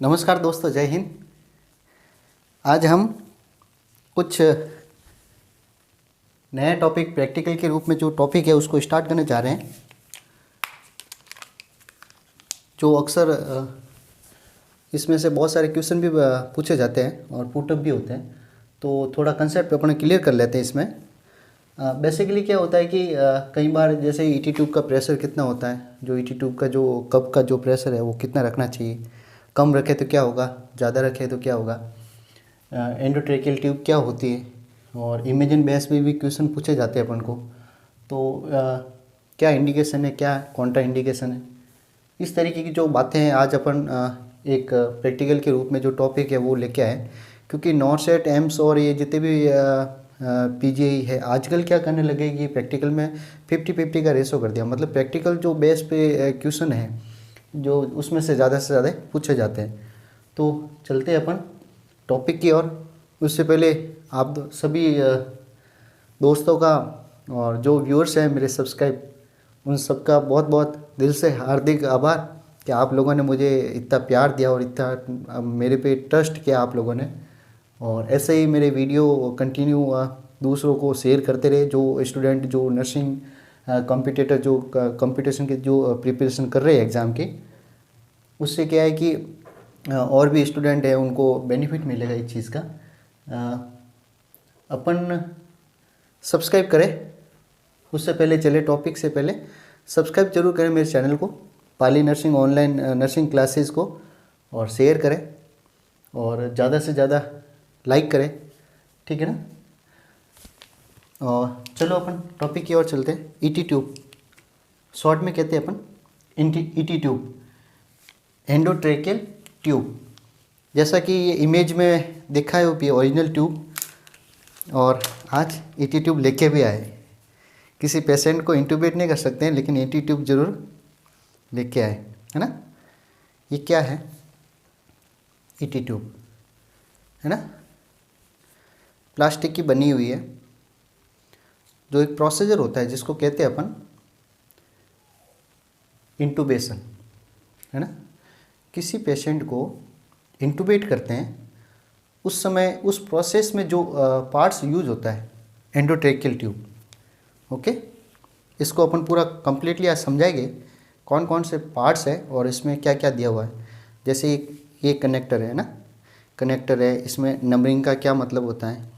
नमस्कार दोस्तों, जय हिंद। आज हम कुछ नया टॉपिक प्रैक्टिकल के रूप में जो टॉपिक है उसको स्टार्ट करने जा रहे हैं, जो अक्सर इसमें से बहुत सारे क्वेश्चन भी पूछे जाते हैं और पुटअप भी होते हैं। तो थोड़ा कंसेप्ट अपन क्लियर कर लेते हैं। इसमें बेसिकली क्या होता है कि कई बार जैसे ईटी ट्यूब का प्रेशर कितना होता है, जो ईटी ट्यूब का जो कप का जो प्रेशर है वो कितना रखना चाहिए, कम रखे तो क्या होगा, ज़्यादा रखे तो क्या होगा, एंडोट्रेकियल ट्यूब क्या होती है, और इमेजिन बेस पे भी क्वेश्चन पूछे जाते हैं अपन को। तो क्या इंडिकेशन है, क्या कॉन्ट्रा इंडिकेशन है, इस तरीके की जो बातें हैं आज अपन एक प्रैक्टिकल के रूप में जो टॉपिक है वो लेके आए। क्योंकि नॉट सेट एम्स और ये जितने भी पीजीआई है आजकल क्या करने लगे कि प्रैक्टिकल में 50-50 का रेशो कर दिया। मतलब प्रैक्टिकल जो बेस पे क्वेश्चन है जो उसमें से ज़्यादा पूछे जाते हैं। तो चलते हैं अपन टॉपिक की ओर। उससे पहले आप सभी दोस्तों का और जो व्यूअर्स हैं मेरे सब्सक्राइब, उन सबका बहुत बहुत दिल से हार्दिक आभार कि आप लोगों ने मुझे इतना प्यार दिया और इतना मेरे पे ट्रस्ट किया आप लोगों ने। और ऐसे ही मेरे वीडियो कंटिन्यू दूसरों को शेयर करते रहे। जो स्टूडेंट जो नर्सिंग कॉम्पिटिटर जो कंपटीशन के जो प्रिपरेशन कर रहे हैं एग्ज़ाम के, उससे क्या है कि और भी स्टूडेंट है उनको बेनिफिट मिलेगा इस चीज़ का। अपन सब्सक्राइब करें। उससे पहले चले टॉपिक से पहले सब्सक्राइब जरूर करें मेरे चैनल को, पाली नर्सिंग ऑनलाइन नर्सिंग क्लासेस को, और शेयर करें और ज़्यादा से ज़्यादा लाइक करें, ठीक है ना। और चलो अपन टॉपिक की ओर चलते हैं। ईटी ट्यूब, शॉर्ट में कहते हैं अपन ईटी ट्यूब, एंडोट्रेकियल ट्यूब। जैसा कि ये इमेज में देखा है वो भी ओरिजिनल ट्यूब, और आज ईटी ट्यूब लेके भी आए। किसी पेशेंट को इंट्यूबेट नहीं कर सकते हैं लेकिन ईटी ट्यूब जरूर लेके आए, है ना। ये क्या है, ईटी ट्यूब है ना, प्लास्टिक की बनी हुई है। जो एक प्रोसीजर होता है जिसको कहते हैं अपन इंटूबेशन, है ना। किसी पेशेंट को इंटूबेट करते हैं उस समय उस प्रोसेस में जो पार्ट्स यूज होता है एंडोट्रेकियल ट्यूब, ओके। इसको अपन पूरा कंप्लीटली आज समझाएंगे कौन कौन से पार्ट्स है और इसमें क्या क्या दिया हुआ है। जैसे ये कनेक्टर है ना, कनेक्टर है, इसमें नंबरिंग का क्या मतलब होता है,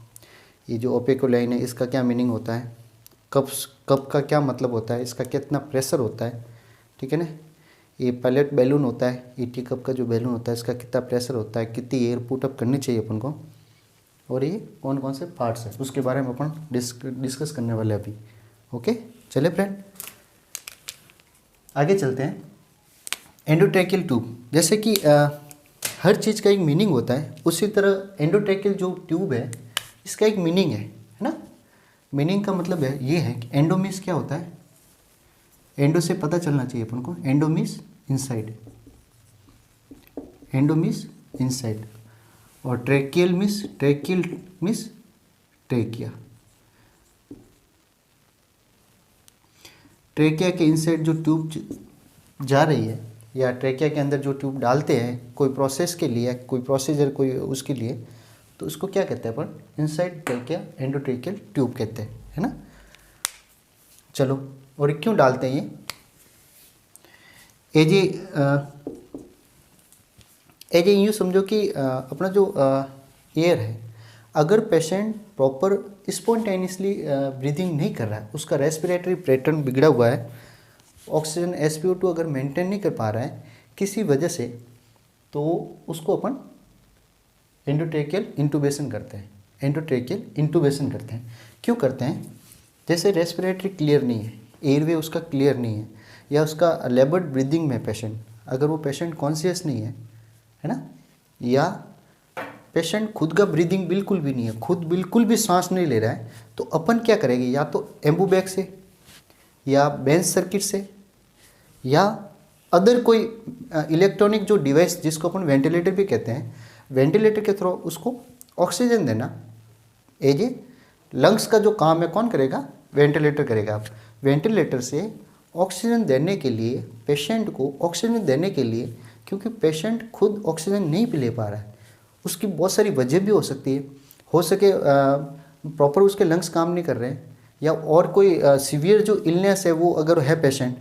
ये जो ओपेको लाइन है इसका क्या मीनिंग होता है, कप का क्या मतलब होता है, इसका कितना प्रेशर होता है, ठीक है ना। ये पायलट बैलून होता है, ईटी कप का जो बैलून होता है इसका कितना प्रेशर होता है, कितनी एयर पुट अप करनी चाहिए अपन को, और ये कौन कौन से पार्ट्स है उसके बारे में अपन डिस्कस करने वाले अभी, ओके। चले फ्रेंड आगे चलते हैं। एंडोट्रेकियल ट्यूब, जैसे कि हर चीज़ का एक मीनिंग होता है, उसी तरह एंडोट्रेकियल जो ट्यूब है इसका एक मीनिंग है ना। मीनिंग का मतलब है ये है कि एंडो मीन्स क्या होता है, एंडो से पता चलना चाहिए अपन को, endo means inside, endo means inside, और ट्रेकियल मीन्स ट्रेकिया। ट्रेकिया के इनसाइड जो ट्यूब जा रही है या ट्रेकिया के अंदर जो ट्यूब डालते हैं कोई प्रोसेस के लिए, कोई प्रोसीजर कोई उसके लिए, तो उसको क्या कहते हैं अपन, इनसाइड ट्रेकिया एंडोट्रेकियल ट्यूब कहते हैं, है ना। चलो, और क्यों डालते हैं ये एजे यूँ समझो कि अपना जो एयर है, अगर पेशेंट प्रॉपर स्पॉन्टेनियसली ब्रीदिंग नहीं कर रहा है, उसका रेस्पिरेटरी पैटर्न बिगड़ा हुआ है, ऑक्सीजन SpO2 अगर मेंटेन नहीं कर पा रहा है किसी वजह से, तो उसको अपन एंडोट्रेकियल इंटूबेशन करते हैं। एंडोट्रेकियल इंटूबेशन करते हैं, क्यों करते हैं, जैसे रेस्पिरेटरी क्लियर नहीं है, एयरवे उसका क्लियर नहीं है, या उसका लेबर्ड ब्रीदिंग में पेशेंट, अगर वो पेशेंट कॉन्शियस नहीं है ना, या पेशेंट खुद का ब्रीदिंग बिल्कुल भी नहीं है, खुद बिल्कुल भी सांस नहीं ले रहा है, तो अपन क्या करेंगे, या तो एम्बूबैग से या बेंच सर्किट से या अदर कोई इलेक्ट्रॉनिक जो डिवाइस जिसको अपन वेंटिलेटर भी कहते हैं, वेंटिलेटर के थ्रू उसको ऑक्सीजन देना। ये लंग्स का जो काम है कौन करेगा, वेंटिलेटर करेगा। आप वेंटिलेटर से ऑक्सीजन देने के लिए, पेशेंट को ऑक्सीजन देने के लिए क्योंकि पेशेंट खुद ऑक्सीजन नहीं पी ले पा रहा है। उसकी बहुत सारी वजह भी हो सकती है, हो सके प्रॉपर उसके लंग्स काम नहीं कर रहे हैं, या और कोई सीवियर जो इलनेस है वो अगर है पेशेंट,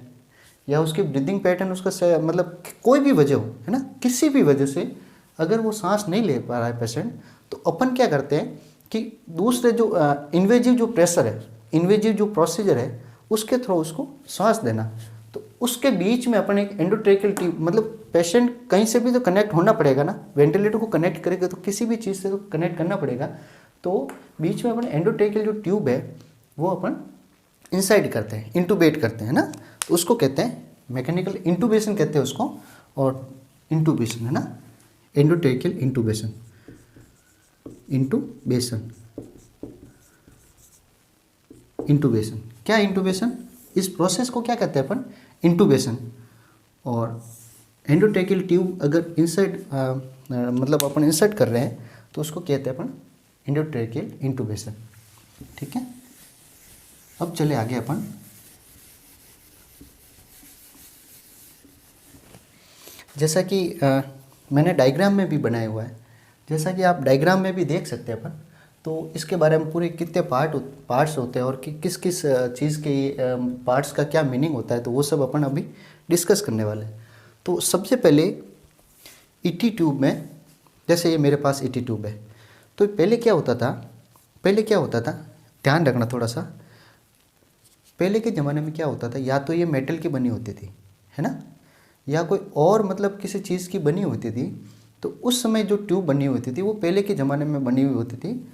या उसकी ब्रीदिंग पैटर्न उसका मतलब कोई भी वजह हो, है ना, किसी भी वजह से अगर वो सांस नहीं ले पा रहा है पेशेंट, तो अपन क्या करते हैं कि दूसरे जो इन्वेजिव जो प्रेशर है, इन्वेजिव जो प्रोसीजर है, उसके थ्रू उसको सांस देना। तो उसके बीच में अपन एक एंडोट्रेकियल ट्यूब, मतलब पेशेंट कहीं से भी तो कनेक्ट होना पड़ेगा ना, वेंटिलेटर को कनेक्ट करेगा तो किसी भी चीज़ से तो कनेक्ट करना पड़ेगा। तो बीच में अपन एंडोट्रेकियल जो ट्यूब है वो अपन इंसाइड करते हैं, इंटूबेट करते हैं ना, तो उसको कहते हैं मैकेनिकल इंटूबेशन कहते हैं उसको, और इंटूबेशन है ना, एंडोट्रेकियल इंटूबेशन, इंटूबेशन, इंटूबेशन। क्या इंटूबेशन, इस प्रोसेस को क्या कहते हैं अपन, इंटूबेशन। और एंडोट्रेकियल ट्यूब अगर इंसर्ट मतलब अपन इंसर्ट कर रहे हैं तो उसको कहते हैं अपन एंडोट्रेकियल इंटूबेशन। ठीक है, अब चले आगे अपन। जैसा कि मैंने डायग्राम में भी बनाया हुआ है, जैसा कि आप डायग्राम में भी देख सकते हैं अपन, तो इसके बारे में पूरे कितने पार्ट्स होते हैं और किस किस चीज़ के पार्ट्स का क्या मीनिंग होता है, तो वो सब अपन अभी डिस्कस करने वाले हैं। तो सबसे पहले ईटी ट्यूब में, जैसे ये मेरे पास ईटी ट्यूब है, तो पहले क्या होता था, ध्यान रखना थोड़ा सा। पहले के ज़माने में क्या होता था, या तो ये मेटल की बनी होती थी, है ना, या कोई और मतलब किसी चीज़ की बनी होती थी। तो उस समय जो ट्यूब बनी होती थी वो पहले के ज़माने में बनी हुई होती थी।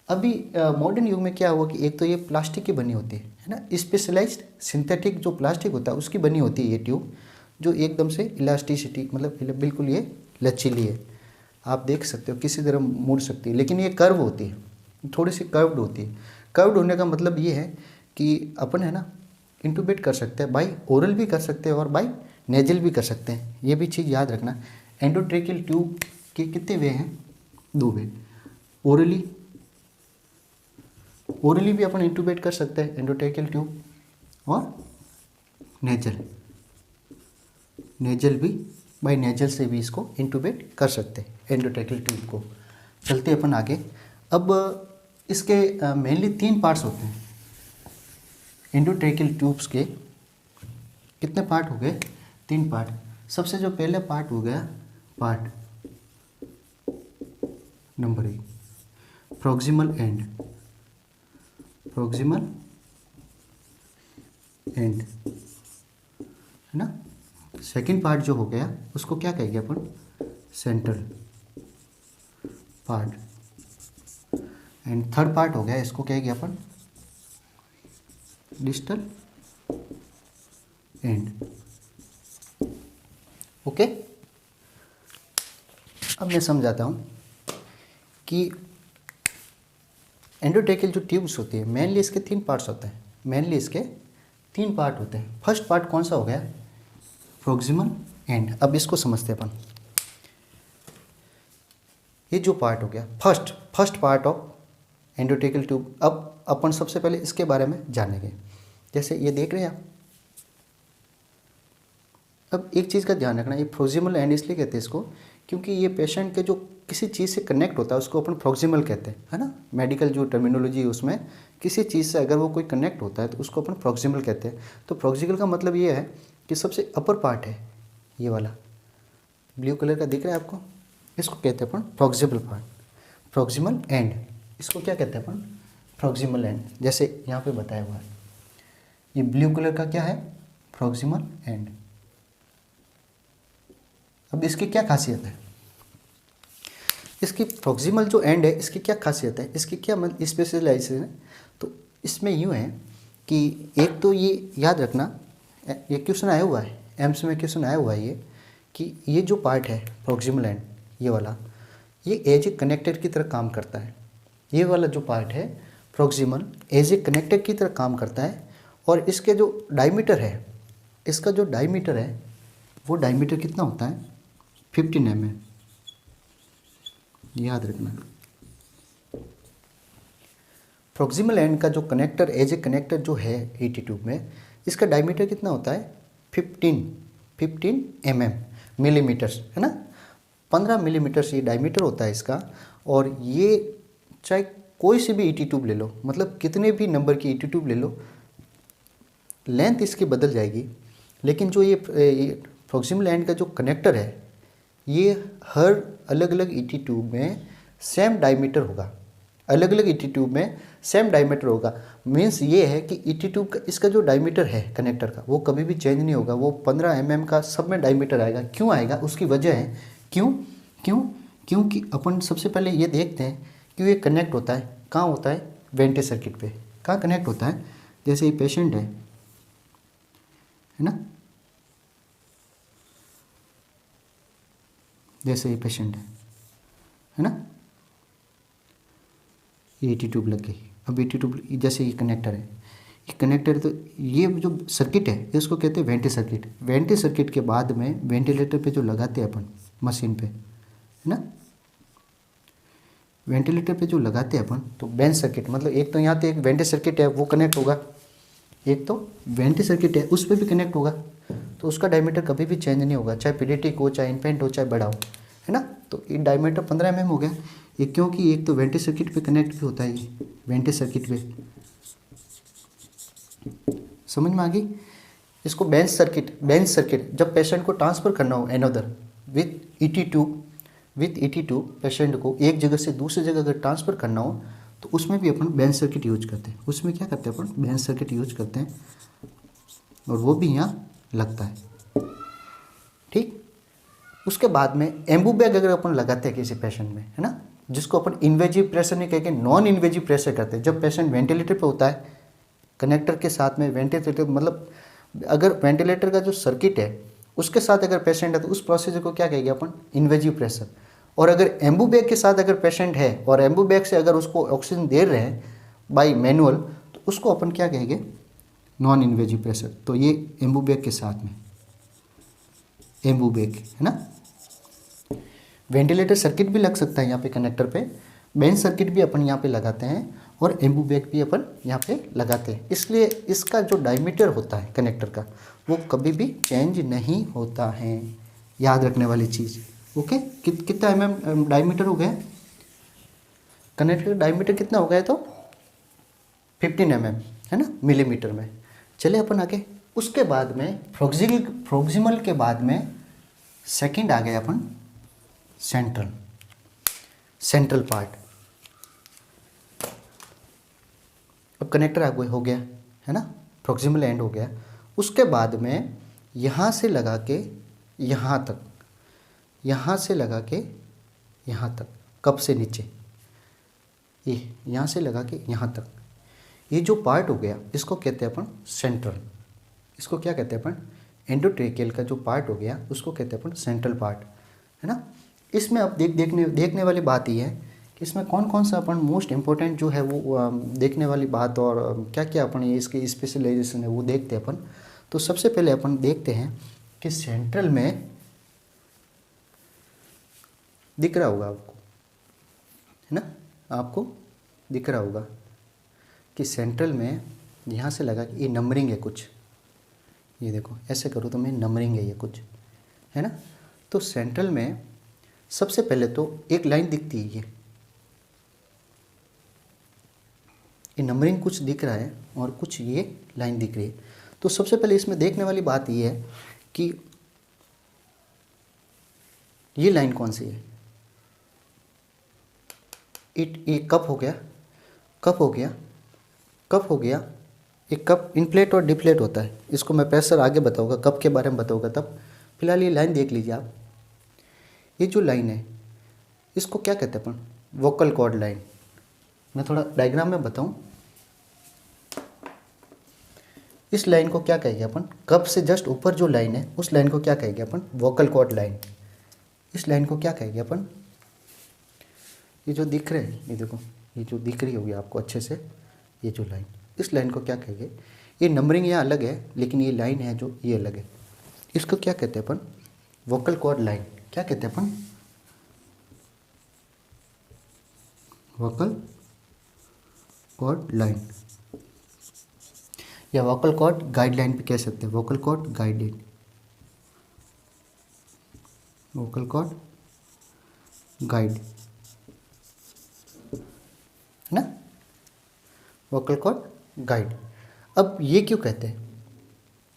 अभी मॉडर्न युग में क्या हुआ कि एक तो ये प्लास्टिक की बनी होती है ना, स्पेशलाइज्ड सिंथेटिक जो प्लास्टिक होता है उसकी बनी होती है ये ट्यूब, जो एकदम से इलास्टिसिटी, मतलब बिल्कुल ये लचीली है, आप देख सकते हो किसी तरह मुड़ सकती है, लेकिन ये कर्व होती है, थोड़ी सी कर्व्ड होती है। कर्व्ड होने का मतलब ये है कि अपन है ना इंटूबेट कर सकते हैं, बाई ओरल भी कर सकते हैं और बाई नेजल भी कर सकते हैं, ये भी चीज़ याद रखना। एंडोट्रेकियल ट्यूब के कितने वे हैं, 2 वे। ओरली भी अपन इंटूबेट कर सकते हैं एंडोट्रेकियल ट्यूब, और नेजल भी, बाई नेजल से भी इसको इंटूबेट कर सकते हैं एंडोट्रेकियल ट्यूब को। चलते अपन आगे। अब इसके मेनली 3 पार्ट्स होते हैं एंडोट्रेकियल ट्यूब्स के। कितने पार्ट हो गए, 3 पार्ट। सबसे जो पहले पार्ट हो गया, पार्ट नंबर 1, प्रॉक्सिमल एंड, है ना। सेकंड पार्ट जो हो गया उसको क्या कहेंगे अपन, central part. And third part हो गया, इसको कहेंगे अपन डिस्टल एंड। ओके, अब मैं समझाता हूँ कि एंडोट्रेकियल जो ट्यूब्स होती है मेनली इसके 3 पार्ट्स होते हैं, मेनली इसके 3 पार्ट होते हैं। फर्स्ट पार्ट कौन सा हो गया, प्रॉक्सिमल एंड। अब इसको समझते हैं अपन। ये जो पार्ट हो गया first part of endotracheal tube. अब अपन सबसे पहले इसके बारे में जानेंगे। जैसे ये देख रहे हैं आप, अब एक चीज़ का ध्यान रखना, ये प्रॉक्सिमल एंड इसलिए कहते हैं इसको क्योंकि ये पेशेंट के जो किसी चीज़ से कनेक्ट होता है उसको अपन प्रॉक्सिमल कहते हैं, है ना। मेडिकल जो टर्मिनोलॉजी है उसमें किसी चीज़ से अगर वो कोई कनेक्ट होता है तो उसको अपन प्रॉक्सिमल कहते हैं। तो प्रॉक्सिमल का मतलब ये है कि सबसे अपर पार्ट है ये वाला, ब्लू कलर का दिख रहा है आपको, इसको कहते हैं अपन प्रॉक्सिमल पार्ट, प्रॉक्सिमल एंड। इसको क्या कहते हैं अपन, प्रॉक्सिमल एंड। जैसे यहाँ पे बताया हुआ है, ये ब्लू कलर का क्या है, प्रॉक्सिमल एंड। अब इसकी क्या खासियत है, इसकी प्रॉक्सिमल जो एंड है इसकी क्या खासियत है, इसकी क्या मतलब स्पेशलाइजेशन है। तो इसमें यूँ है कि एक तो ये याद रखना, ये क्वेश्चन आया हुआ है एम्स में, क्वेश्चन आया हुआ है ये कि ये जो पार्ट है प्रॉक्सिमल एंड ये वाला, ये एज ए कनेक्टर की तरह काम करता है। ये वाला जो पार्ट है प्रॉक्सिमल एज ए कनेक्टर की तरह काम करता है। और इसके जो डायमीटर है, इसका जो डायमीटर है वो डायमीटर कितना होता है, 15 mm, याद रखना। प्रॉक्सिमल एंड का जो कनेक्टर एज ए कनेक्टर जो है ईटी ट्यूब में, इसका डायमीटर कितना होता है, 15 mm। मिलीमीटर्स, है ना, 15 मिलीमीटर्स ये डायमीटर होता है इसका। और ये चाहे कोई सी भी ईटी ट्यूब ले लो, मतलब कितने भी नंबर की ईटी ट्यूब ले लो, लेंथ इसकी बदल जाएगी, लेकिन जो ये प्रॉक्सिमल एंड का जो कनेक्टर है ये हर अलग अलग ईटी ट्यूब में सेम डायमीटर होगा, अलग अलग ईटी ट्यूब में सेम डायमीटर होगा। मीन्स ये है कि ईटी ट्यूब का इसका जो डायमीटर है कनेक्टर का वो कभी भी चेंज नहीं होगा, वो 15 mm का सब में डायमीटर आएगा। क्यों आएगा, उसकी वजह है, क्यों क्यों क्योंकि अपन सबसे पहले ये देखते हैं कि ये कनेक्ट होता है कहाँ होता है, वेंटे सर्किट पे कहाँ कनेक्ट होता है। जैसे ये पेशेंट है ना, जैसे ये पेशेंट है ना, ये ईटी ट्यूब लग गई। अब ईटी ट्यूब जैसे ये कनेक्टर है, ये कनेक्टर है, तो ये जो सर्किट है इसको कहते हैं वेंटे सर्किट। वेंटे सर्किट के बाद में वेंटिलेटर पे जो लगाते हैं अपन मशीन पे, है ना, वेंटिलेटर पे जो लगाते हैं अपन, तो बेंच सर्किट, मतलब एक तो यहाँ पे एक वेंटे सर्किट है वो कनेक्ट होगा, एक तो वेंटे सर्किट है उस पर भी कनेक्ट होगा, तो उसका डायमीटर कभी भी चेंज नहीं होगा, चाहे पीडीटी हो, चाहे इनफेंट हो, चाहे बड़ा हो, है ना। तो ये डायमीटर 15 mm हो गया ये, क्योंकि एक तो वेंटे सर्किट पे कनेक्ट भी होता है, ये वेंटे सर्किट पे, समझ में आ गई। इसको बेंच सर्किट, बेंच सर्किट जब पेशेंट को ट्रांसफ़र करना हो another with ET tube, with ET tube patient को एक जगह से दूसरी जगह अगर ट्रांसफ़र करना हो तो उसमें भी अपन बेंच सर्किट यूज करते हैं। उसमें क्या करते हैं अपन, बेंच सर्किट यूज करते हैं, और वो भी यहाँ लगता है, ठीक। उसके बाद में एम्बू बैग अगर अपन लगाते हैं किसी पेशेंट में, है ना, जिसको अपन इन्वेजिव प्रेशर नहीं कह के नॉन इन्वेजिव प्रेशर करते हैं, जब पेशेंट वेंटिलेटर पे होता है कनेक्टर के साथ में वेंटिलेटर, मतलब अगर वेंटिलेटर का जो सर्किट है उसके साथ अगर पेशेंट है तो उस प्रोसीजर को क्या कहेंगे अपन, इन्वेजिव प्रेशर। और अगर एम्बू बैग के साथ अगर पेशेंट है और एम्बू बैग से अगर उसको ऑक्सीजन दे रहे हैं बाय मैनुअल, तो उसको अपन क्या कहेंगे, नॉन इन्वेजिव प्रेशर। तो ये एम्बू बैग के साथ में एम्बू बैग, है ना। वेंटिलेटर सर्किट भी लग सकता है यहाँ पे कनेक्टर पे, बेंच सर्किट भी अपन यहाँ पे लगाते हैं, और एम्बू बैग भी अपन यहाँ पे लगाते हैं। इसलिए इसका जो डायमीटर होता है कनेक्टर का वो कभी भी चेंज नहीं होता है, याद रखने वाली चीज़। ओके, कितना डायमीटर हो गया कनेक्टर का, डायमीटर कितना हो गया, तो 15 mm, है ना, मिलीमीटर में। चले अपन आगे, उसके बाद में प्रोक्सिमल के बाद में सेकंड आ गए अपन सेंट्रल पार्ट। अब कनेक्टर आगे हो गया, है ना, प्रोक्सिमल एंड हो गया। उसके बाद में यहाँ से लगा के यहाँ तक, यहाँ से लगा के यहाँ तक, कप से नीचे, ये यहाँ से लगा के यहाँ तक, ये जो पार्ट हो गया इसको कहते हैं अपन सेंट्रल। इसको क्या कहते हैं अपन, एंडोट्रेकियल का जो पार्ट हो गया उसको कहते हैं अपन सेंट्रल पार्ट, है ना। इसमें अब देखने वाली बात ये है कि इसमें कौन कौन सा अपन मोस्ट इम्पोर्टेंट जो है वो देखने वाली बात, और क्या क्या अपन ये इसकी स्पेशलाइजेशन है वो देखते हैं अपन। तो सबसे पहले अपन देखते हैं कि सेंट्रल में दिख रहा होगा आपको, है ना, आपको दिख रहा होगा कि सेंट्रल में यहाँ से लगा कि ये नंबरिंग है कुछ, ये देखो ऐसे करो तो मैं नंबरिंग है ये कुछ, है ना। तो सेंट्रल में सबसे पहले तो एक लाइन दिखती है, ये नंबरिंग कुछ दिख रहा है और कुछ ये लाइन दिख रही है। तो सबसे पहले इसमें देखने वाली बात ये है कि ये लाइन कौन सी है, ये कप हो गया, कप हो गया, कप हो गया। एक कप इनफ्लेट और डिफ्लेट होता है, इसको मैं प्रेशर आगे बताऊंगा, कप के बारे में बताऊंगा तब। फिलहाल ये लाइन देख लीजिए आप, ये जो लाइन है इसको क्या कहते हैं अपन, वोकल कॉर्ड लाइन। मैं थोड़ा डायग्राम में बताऊं, इस लाइन को क्या कहेंगे अपन, कप से जस्ट ऊपर जो लाइन है उस लाइन को क्या कहेंगे अपन, वोकल कॉर्ड लाइन। इस लाइन को क्या कहेंगे अपन, ये जो दिख रहे हैं, ये देखो, ये जो दिख रही होगी आपको अच्छे से, ये जो लाइन, इस लाइन को क्या कहेंगे, ये नंबरिंग यहाँ अलग है लेकिन ये लाइन है जो ये अलग है, इसको क्या कहते हैं अपन, वोकल कॉर्ड लाइन। क्या कहते हैं अपन, वोकल कॉर्ड लाइन, या वोकल कॉर्ड गाइडलाइन भी कह सकते हैं, vocal cord guideline, vocal cord guide, है ना, वोकल कॉर्ड गाइड। अब ये क्यों कहते हैं,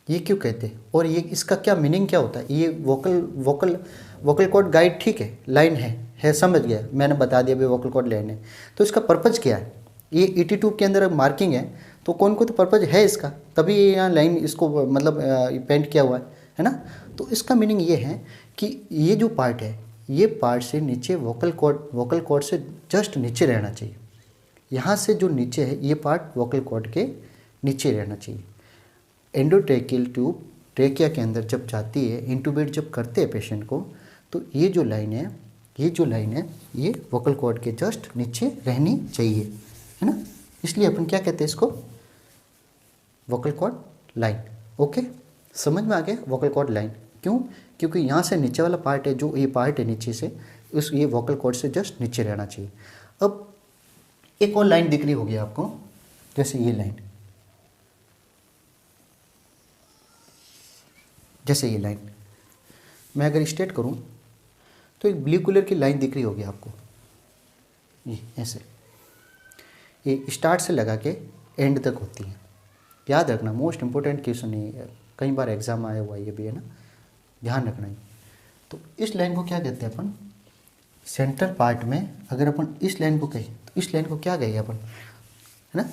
ये क्यों कहते हैं और ये इसका क्या मीनिंग क्या होता है? ये वोकल कॉर्ड गाइड ठीक है, लाइन है समझ गया, मैंने बता दिया भाई वोकल कॉर्ड लाइन है। तो इसका पर्पज़ क्या है? ये ईटी ट्यूब के अंदर मार्किंग है, तो कौन को तो पर्पज़ है इसका, तभी ये यहाँ लाइन इसको मतलब पेंट किया हुआ है ना। तो इसका मीनिंग ये है कि ये जो पार्ट है, ये पार्ट से नीचे वोकल कॉर्ड से जस्ट नीचे रहना चाहिए। यहाँ से जो नीचे है ये पार्ट वोकल कॉर्ड के नीचे रहना चाहिए। एंडोट्रेकियल ट्यूब ट्रेकिया के अंदर जब जाती है, इंटूबेट जब करते हैं पेशेंट को, तो ये जो लाइन है ये वोकल कॉर्ड के जस्ट नीचे रहनी चाहिए, है ना। इसलिए अपन क्या कहते हैं इसको, वोकल कॉर्ड लाइन। ओके, समझ में आ गया वोकल कॉर्ड लाइन क्यों? क्योंकि यहाँ से नीचे वाला पार्ट है, जो ये पार्ट है नीचे से, ये वोकल कॉर्ड से जस्ट नीचे रहना चाहिए। अब एक और लाइन दिख रही होगी आपको, जैसे ये लाइन, जैसे ये लाइन मैं अगर स्ट्रेट करूं तो एक ब्लू कलर की लाइन दिख रही होगी आपको, ये ऐसे, ये स्टार्ट से लगा के एंड तक होती है। याद रखना, मोस्ट इंपॉर्टेंट क्वेश्चन है, कई बार एग्जाम आया हुआ ये भी, है ना, ध्यान रखना है। तो इस लाइन को क्या कहते हैं अपन, सेंट्रल पार्ट में अगर अपन इस लाइन को कहें तो इस लाइन को क्या कहेंगे अपन, है ना।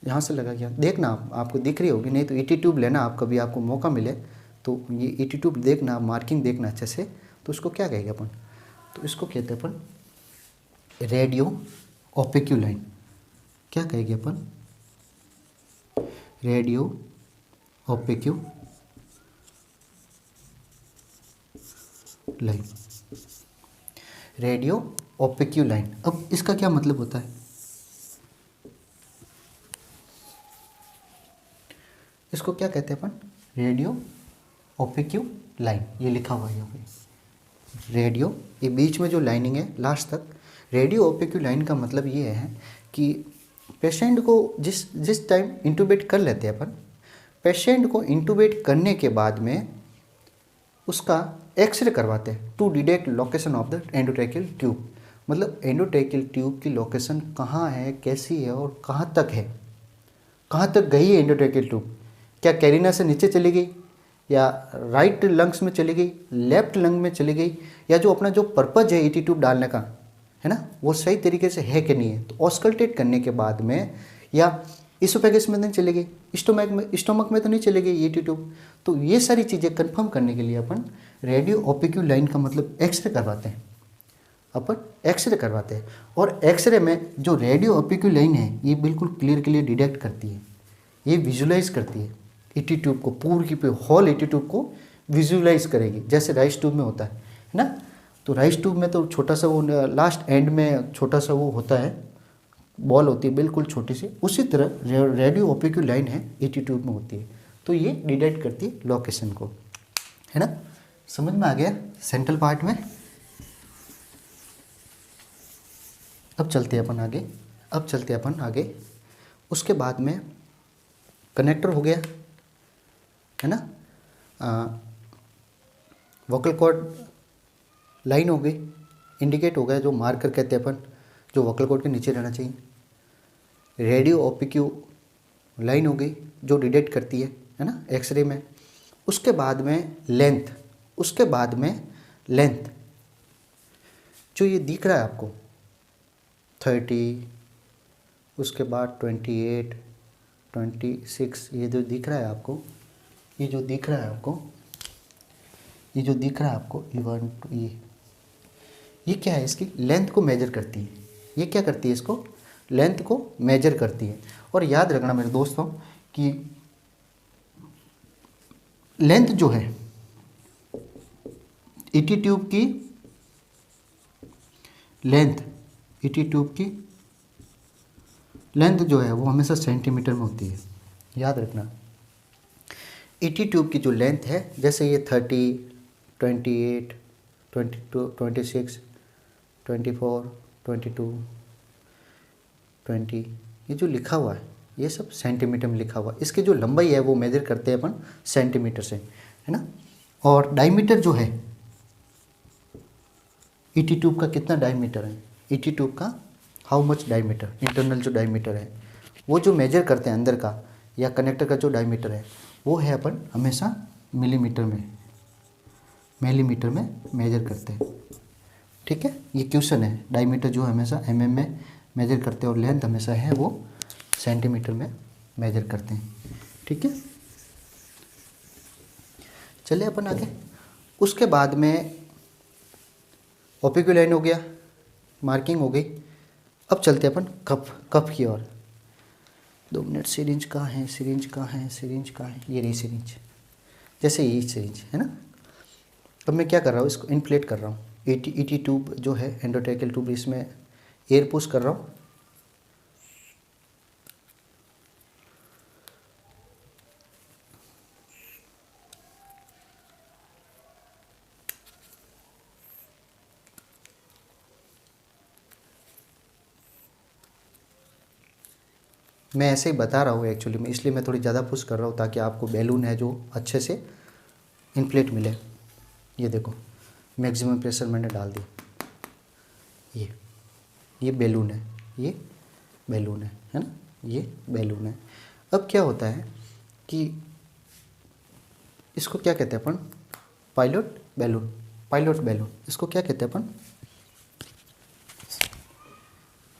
यहाँ से लगा गया, देखना आपको दिख रही होगी, नहीं तो ईटी ट्यूब लेना आप, कभी आपको मौका मिले तो ये ईटी ट्यूब देखना, मार्किंग देखना अच्छे से। तो उसको क्या कहेंगे अपन, तो इसको कहते हैं अपन रेडियो ओपेक्यू लाइन। क्या कहेंगे अपन, रेडियो ओपेक्यू लाइन, रेडियो ओपेक्यू लाइन। अब इसका क्या मतलब होता है, इसको क्या कहते हैं अपन, रेडियो ओपेक्यू लाइन, ये लिखा हुआ है यहाँ पे रेडियो, ये बीच में जो लाइनिंग है लास्ट तक। रेडियो ओपेक्यू लाइन का मतलब ये है कि पेशेंट को जिस टाइम इंटूबेट कर लेते हैं अपन, पेशेंट को इंटूबेट करने के बाद में उसका एक्सरे करवाते हैं to detect location of the endotracheal tube. मतलब एंडोट्रेकियल ट्यूब की लोकेशन कहाँ है, कैसी है और कहाँ तक है, कहाँ तक गई है एंडोट्रेकियल ट्यूब, क्या कैरिना से नीचे चली गई, या राइट लंग्स में चली गई, लेफ्ट लंग में चली गई, या जो अपना जो पर्पज है ईटी ट्यूब डालने का, है ना, वो सही तरीके से है कि नहीं है। तो ऑस्कल्टेट करने के बाद में, या इसोफेगस में नहीं चली गई, स्टोमक में तो नहीं चली गई ईटी ट्यूब। तो ये सारी चीज़ें कंफर्म करने के लिए अपन रेडियो ओपेक्यू लाइन का मतलब एक्सरे करवाते हैं, अपन एक्सरे करवाते हैं। और एक्सरे में जो रेडियो ओपेक्यू लाइन है ये बिल्कुल क्लियर डिटेक्ट करती है, ये विजुलाइज करती है ईटी ट्यूब को, पूरी की पूरी होल ईटी ट्यूब को विजुलाइज करेगी, जैसे राइस ट्यूब में होता है ना। तो राइस ट्यूब में तो छोटा सा वो लास्ट एंड में छोटा सा वो होता है, बॉल होती है बिल्कुल छोटी सी, उसी तरह रेडियो ओपेक्यू लाइन है ईटी ट्यूब में होती है। तो ये डिटेक्ट करती है लोकेशन को, है ना, समझ में आ गया सेंट्रल पार्ट में। अब चलते हैं अपन आगे, उसके बाद में कनेक्टर हो गया, है ना, वोकल कॉर्ड लाइन हो गई, इंडिकेट हो गया, जो मार्कर कहते हैं अपन, जो वोकल कॉर्ड के नीचे रहना चाहिए। रेडियो ओपेक्यू लाइन हो गई जो डिटेक्ट करती है ना एक्सरे में। उसके बाद में लेंथ, जो ये दिख रहा है आपको 30, उसके बाद 28, 26, ये जो दिख रहा है आपको, ये जो दिख रहा है आपको ये क्या है, इसकी लेंथ को मेजर करती है। ये क्या करती है, इसको लेंथ को मेजर करती है। और याद रखना मेरे दोस्तों कि लेंथ जो है ईटी ट्यूब की लेंथ जो है वो हमेशा सेंटीमीटर में होती है। याद रखना ईटी ट्यूब की जो लेंथ है, जैसे ये 30, 28, 22, 26, 24, 22, 20, ये जो लिखा हुआ है ये सब सेंटीमीटर में लिखा हुआ है। इसकी जो लंबाई है वो मेजर करते हैं अपन सेंटीमीटर से, है ना। और डायमीटर जो है ईटी ट्यूब का कितना डायमीटर है, ईटी ट्यूब का हाउ मच डायमीटर, इंटरनल जो डायमीटर है वो जो मेजर करते हैं अंदर का या कनेक्टर का जो डायमीटर है वो है अपन हमेशा मिलीमीटर में मेजर करते हैं। ठीक है, ये क्वेश्चन है। डायमीटर जो हमेशा एमएम में मेजर करते हैं और लेंथ हमेशा है वो सेंटीमीटर में मेजर करते हैं। ठीक है, चलिए अपन आगे। उसके बाद में ओपीक्यू लाइन हो गया, मार्किंग हो गई। अब चलते अपन कप की ओर। 2 मिनट। सिरिंज कहाँ है, सिरिंज कहाँ है, सिरिंज कहाँ है, ये रही सिरिंज, जैसे ये सिरिंज है ना। अब मैं क्या कर रहा हूँ, इसको इन्फ्लेट कर रहा हूँ। ईटी ट्यूब जो है एंडोट्रैकियल ट्यूब, इसमें एयर पुश कर रहा हूँ। मैं ऐसे ही बता रहा हूँ एक्चुअली में, इसलिए मैं थोड़ी ज़्यादा पुश कर रहा हूँ ताकि आपको बैलून है जो अच्छे से इन्फ्लेट मिले। ये देखो मैक्सिमम प्रेशर मैंने डाल दिया। ये बैलून है, ये बैलून है ना, ये बैलून है। अब क्या होता है कि इसको क्या कहते हैं अपन, पायलट बैलून। इसको क्या कहते हैं अपन,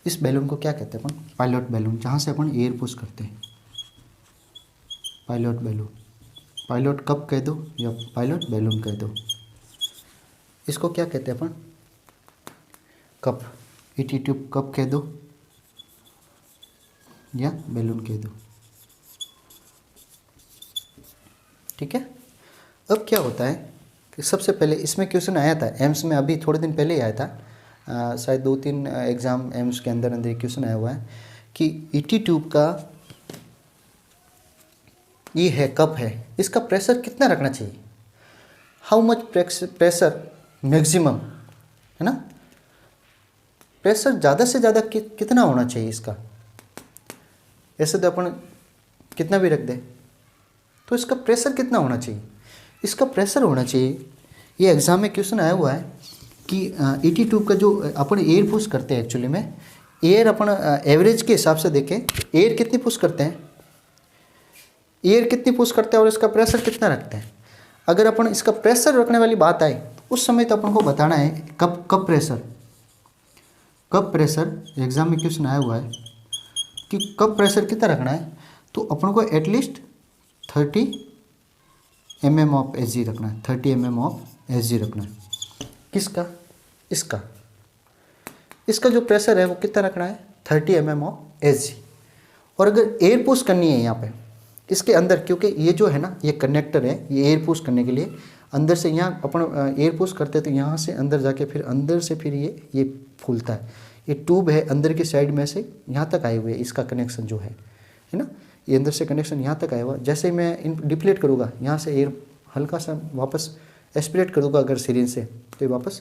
इस बैलून को क्या कहते हैं अपन, पायलट बैलून, जहाँ से अपन एयर पुश करते हैं। पायलट बैलून, पायलट कप कह दो या पायलट बैलून कह दो। इसको क्या कहते हैं अपन, कप, ईटी ट्यूब कप कह दो या बैलून कह दो। ठीक है, अब क्या होता है कि सबसे पहले इसमें क्वेश्चन आया था एम्स में, अभी थोड़े दिन पहले ही आया था, शायद 2-3 एग्ज़ाम एम्स के अंदर क्वेश्चन आया हुआ है कि ईटी ट्यूब का ये है, कप है, इसका प्रेशर कितना रखना चाहिए, हाउ मच प्रेशर मैक्सिमम, है ना। प्रेशर ज़्यादा से ज़्यादा कितना होना चाहिए इसका। ऐसे तो अपन कितना भी रख दें, तो इसका प्रेशर कितना होना चाहिए, इसका प्रेशर होना चाहिए। ये एग्ज़ाम में क्वेश्चन आया हुआ है कि ईटी ट्यूब का जो अपन एयर पुश करते हैं, एक्चुअली में एयर अपन एवरेज के हिसाब से देखें, एयर कितनी पुश करते हैं, एयर कितनी पुश करते हैं और इसका प्रेशर कितना रखते हैं। अगर अपन इसका प्रेशर रखने वाली बात आए उस समय तो अपन को बताना है कब प्रेशर एग्ज़ाम में क्वेश्चन आया हुआ है कि कब प्रेशर कितना रखना है, तो अपन को एटलीस्ट 30 mm ऑफ एच रखना है, 30 mm ऑफ एच रखना है। किसका, इसका जो प्रेशर है वो कितना रखना है, 30 mm ऑफ एच। और अगर एयर पुश करनी है यहाँ पे इसके अंदर, क्योंकि ये जो है ना ये कनेक्टर है, ये एयर पुश करने के लिए अंदर से यहाँ अपन एयर पुश करते हैं तो यहाँ से अंदर जाके फिर अंदर से फिर ये फूलता है। ये ट्यूब है अंदर की साइड में से यहाँ तक आए हुए, इसका कनेक्शन जो है ना, ये अंदर से कनेक्शन यहाँ तक आया हुआ। जैसे ही मैं डिप्लेट करूँगा यहाँ से एयर हल्का सा वापस एस्पिरेट कर दूँगा अगर सिरिंज से, तो ये वापस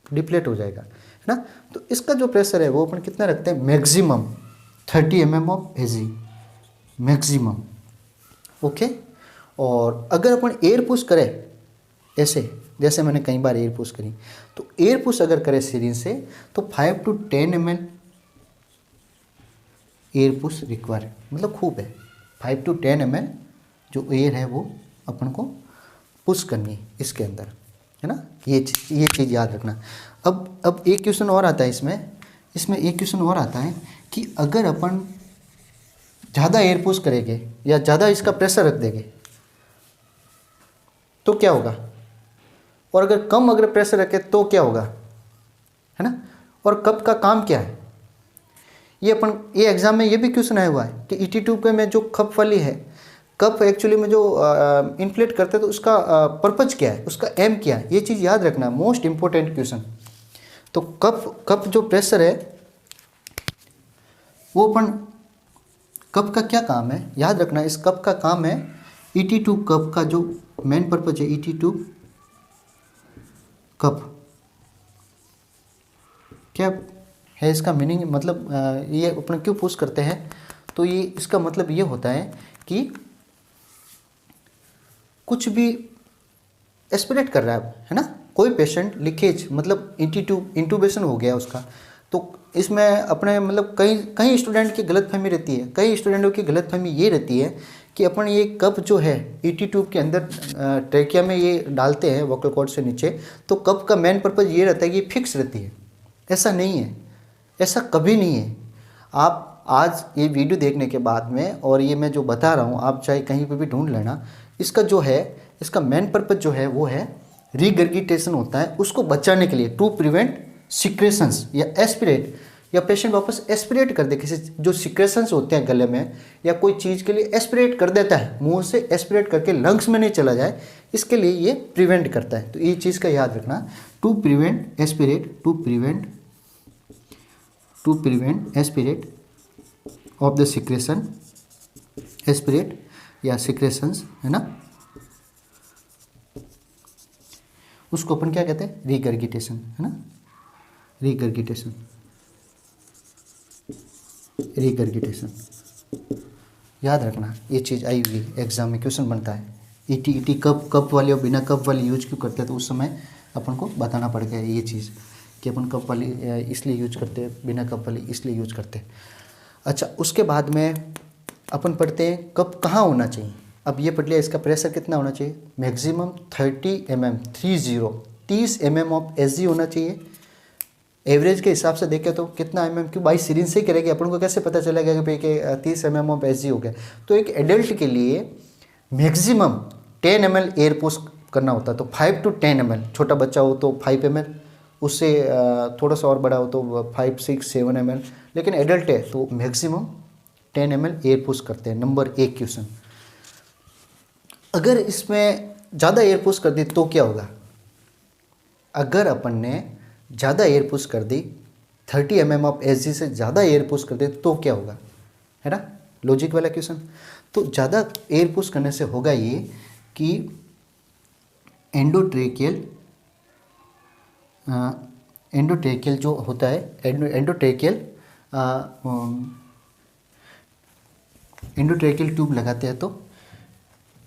डिप्लेट हो जाएगा, है ना। तो इसका जो प्रेशर है वो अपन कितना रखते हैं, maximum 30 mm of AG maximum. Okay, और अगर अपन एयर पुश करें ऐसे, जैसे मैंने कई बार एयर पुश करी, तो एयर पुश अगर करें सिरिंज से तो 5 to 10 mm air push require, मतलब खूब है। 5 to 10 mm जो एयर है वो अपन को पुश करनी है इसके अंदर, है ना। ये चीज़ याद रखना। अब एक क्वेश्चन और आता है इसमें एक क्वेश्चन और आता है कि अगर अपन ज़्यादा एयर पुश करेंगे या ज़्यादा इसका प्रेशर रख देंगे तो क्या होगा, और अगर प्रेशर रखे तो क्या होगा, है ना। और कप का काम क्या है, ये एग्जाम में ये भी क्वेश्चन आया हुआ है कि ईटी ट्यूब में जो कप वाली है, कप एक्चुअली में जो इन्फ्लेट करते हैं तो उसका पर्पज क्या है, उसका एम क्या है, ये चीज़ याद रखना, मोस्ट इम्पोर्टेंट क्वेश्चन। तो कप जो प्रेशर है वो अपन, कप का क्या काम है याद रखना, इस कप का काम है ईटी ट्यूब कप का जो मेन पर्पज है, ईटी ट्यूब कप क्या है, इसका मीनिंग मतलब ये अपन क्यों पुश करते हैं, तो ये इसका मतलब ये होता है कि कुछ भी एस्पिरेट कर रहा है ना। कोई पेशेंट लीकेज मतलब इंटूबेशन हो गया उसका, तो इसमें अपने मतलब कई कई स्टूडेंट की गलतफहमी रहती है, कई स्टूडेंटों की गलतफहमी ये रहती है कि अपन ये कप जो है ईटी ट्यूब के अंदर ट्रेकिया में ये डालते हैं वोकल कॉर्ड से नीचे, तो कप का मेन पर्पज़ ये रहता है कि ये फिक्स रहती है। ऐसा नहीं है, ऐसा कभी नहीं है। आप आज ये वीडियो देखने के बाद में और ये मैं जो बता रहा हूँ, आप चाहे कहीं पर भी ढूंढ लेना, इसका जो है इसका मेन पर्पज़ जो है वो है रीगर्गिटेशन होता है, उसको बचाने के लिए, टू प्रिवेंट सिक्रेशंस या एस्पिरेट, या पेशेंट वापस एस्पिरेट कर दे, किसी जो सिक्रेशंस होते हैं गले में या कोई चीज़ के लिए एस्पिरेट कर देता है, मुंह से एस्पिरेट करके लंग्स में नहीं चला जाए, इसके लिए ये प्रिवेंट करता है। तो ये चीज़ का याद रखना, to prevent aspirate, to prevent aspirate of the secretion, aspirate या सिक्रेशंस है ना, उसको अपन क्या कहते हैं, रीगर्गिटेशन है ना, रीगर्गिटेशन याद रखना। ये चीज़ आई हुई एग्जाम में क्वेश्चन बनता है, ईटी कप वाली और बिना कप वाली यूज क्यों करते हैं, तो उस समय अपन को बताना पड़ेगा ये चीज़ कि अपन कप वाली इसलिए यूज करते हैं, बिना कप वाली इसलिए यूज करते हैं। अच्छा, उसके बाद में अपन पढ़ते हैं कप कहाँ होना चाहिए। अब ये पढ़ लिया, इसका प्रेशर कितना होना चाहिए, maximum 30 mm, 30 mm of SG होना चाहिए। एवरेज के हिसाब से देखें तो कितना mm, क्यों भाई सीरीज से ही करेंगे, अपन को कैसे पता चलेगा कि भाई कि 30 mm ऑफ एसजी हो गया। तो एक एडल्ट के लिए मैक्सिमम 10 ml एयर पुश करना होता है, तो 5 to 10 ml, छोटा बच्चा हो तो 5 ml, उससे थोड़ा सा और बड़ा हो तो 5, 6, 7 ml, लेकिन एडल्ट है तो मैक्सिमम 10 ml एयर पुश करते हैं। नंबर 1 क्वेश्चन, अगर इसमें ज़्यादा एयर पुश कर दी तो क्या होगा, अगर अपन ने ज़्यादा एयर पुश कर दी, 30 mm ऑफ एसजी से ज़्यादा एयर पुश कर दे तो क्या होगा, है ना, लॉजिक वाला क्वेश्चन। तो ज़्यादा एयर पुश करने से होगा ये कि एंडोट्रेकियल जो होता है, एंडोट्रेकियल ट्यूब लगाते हैं तो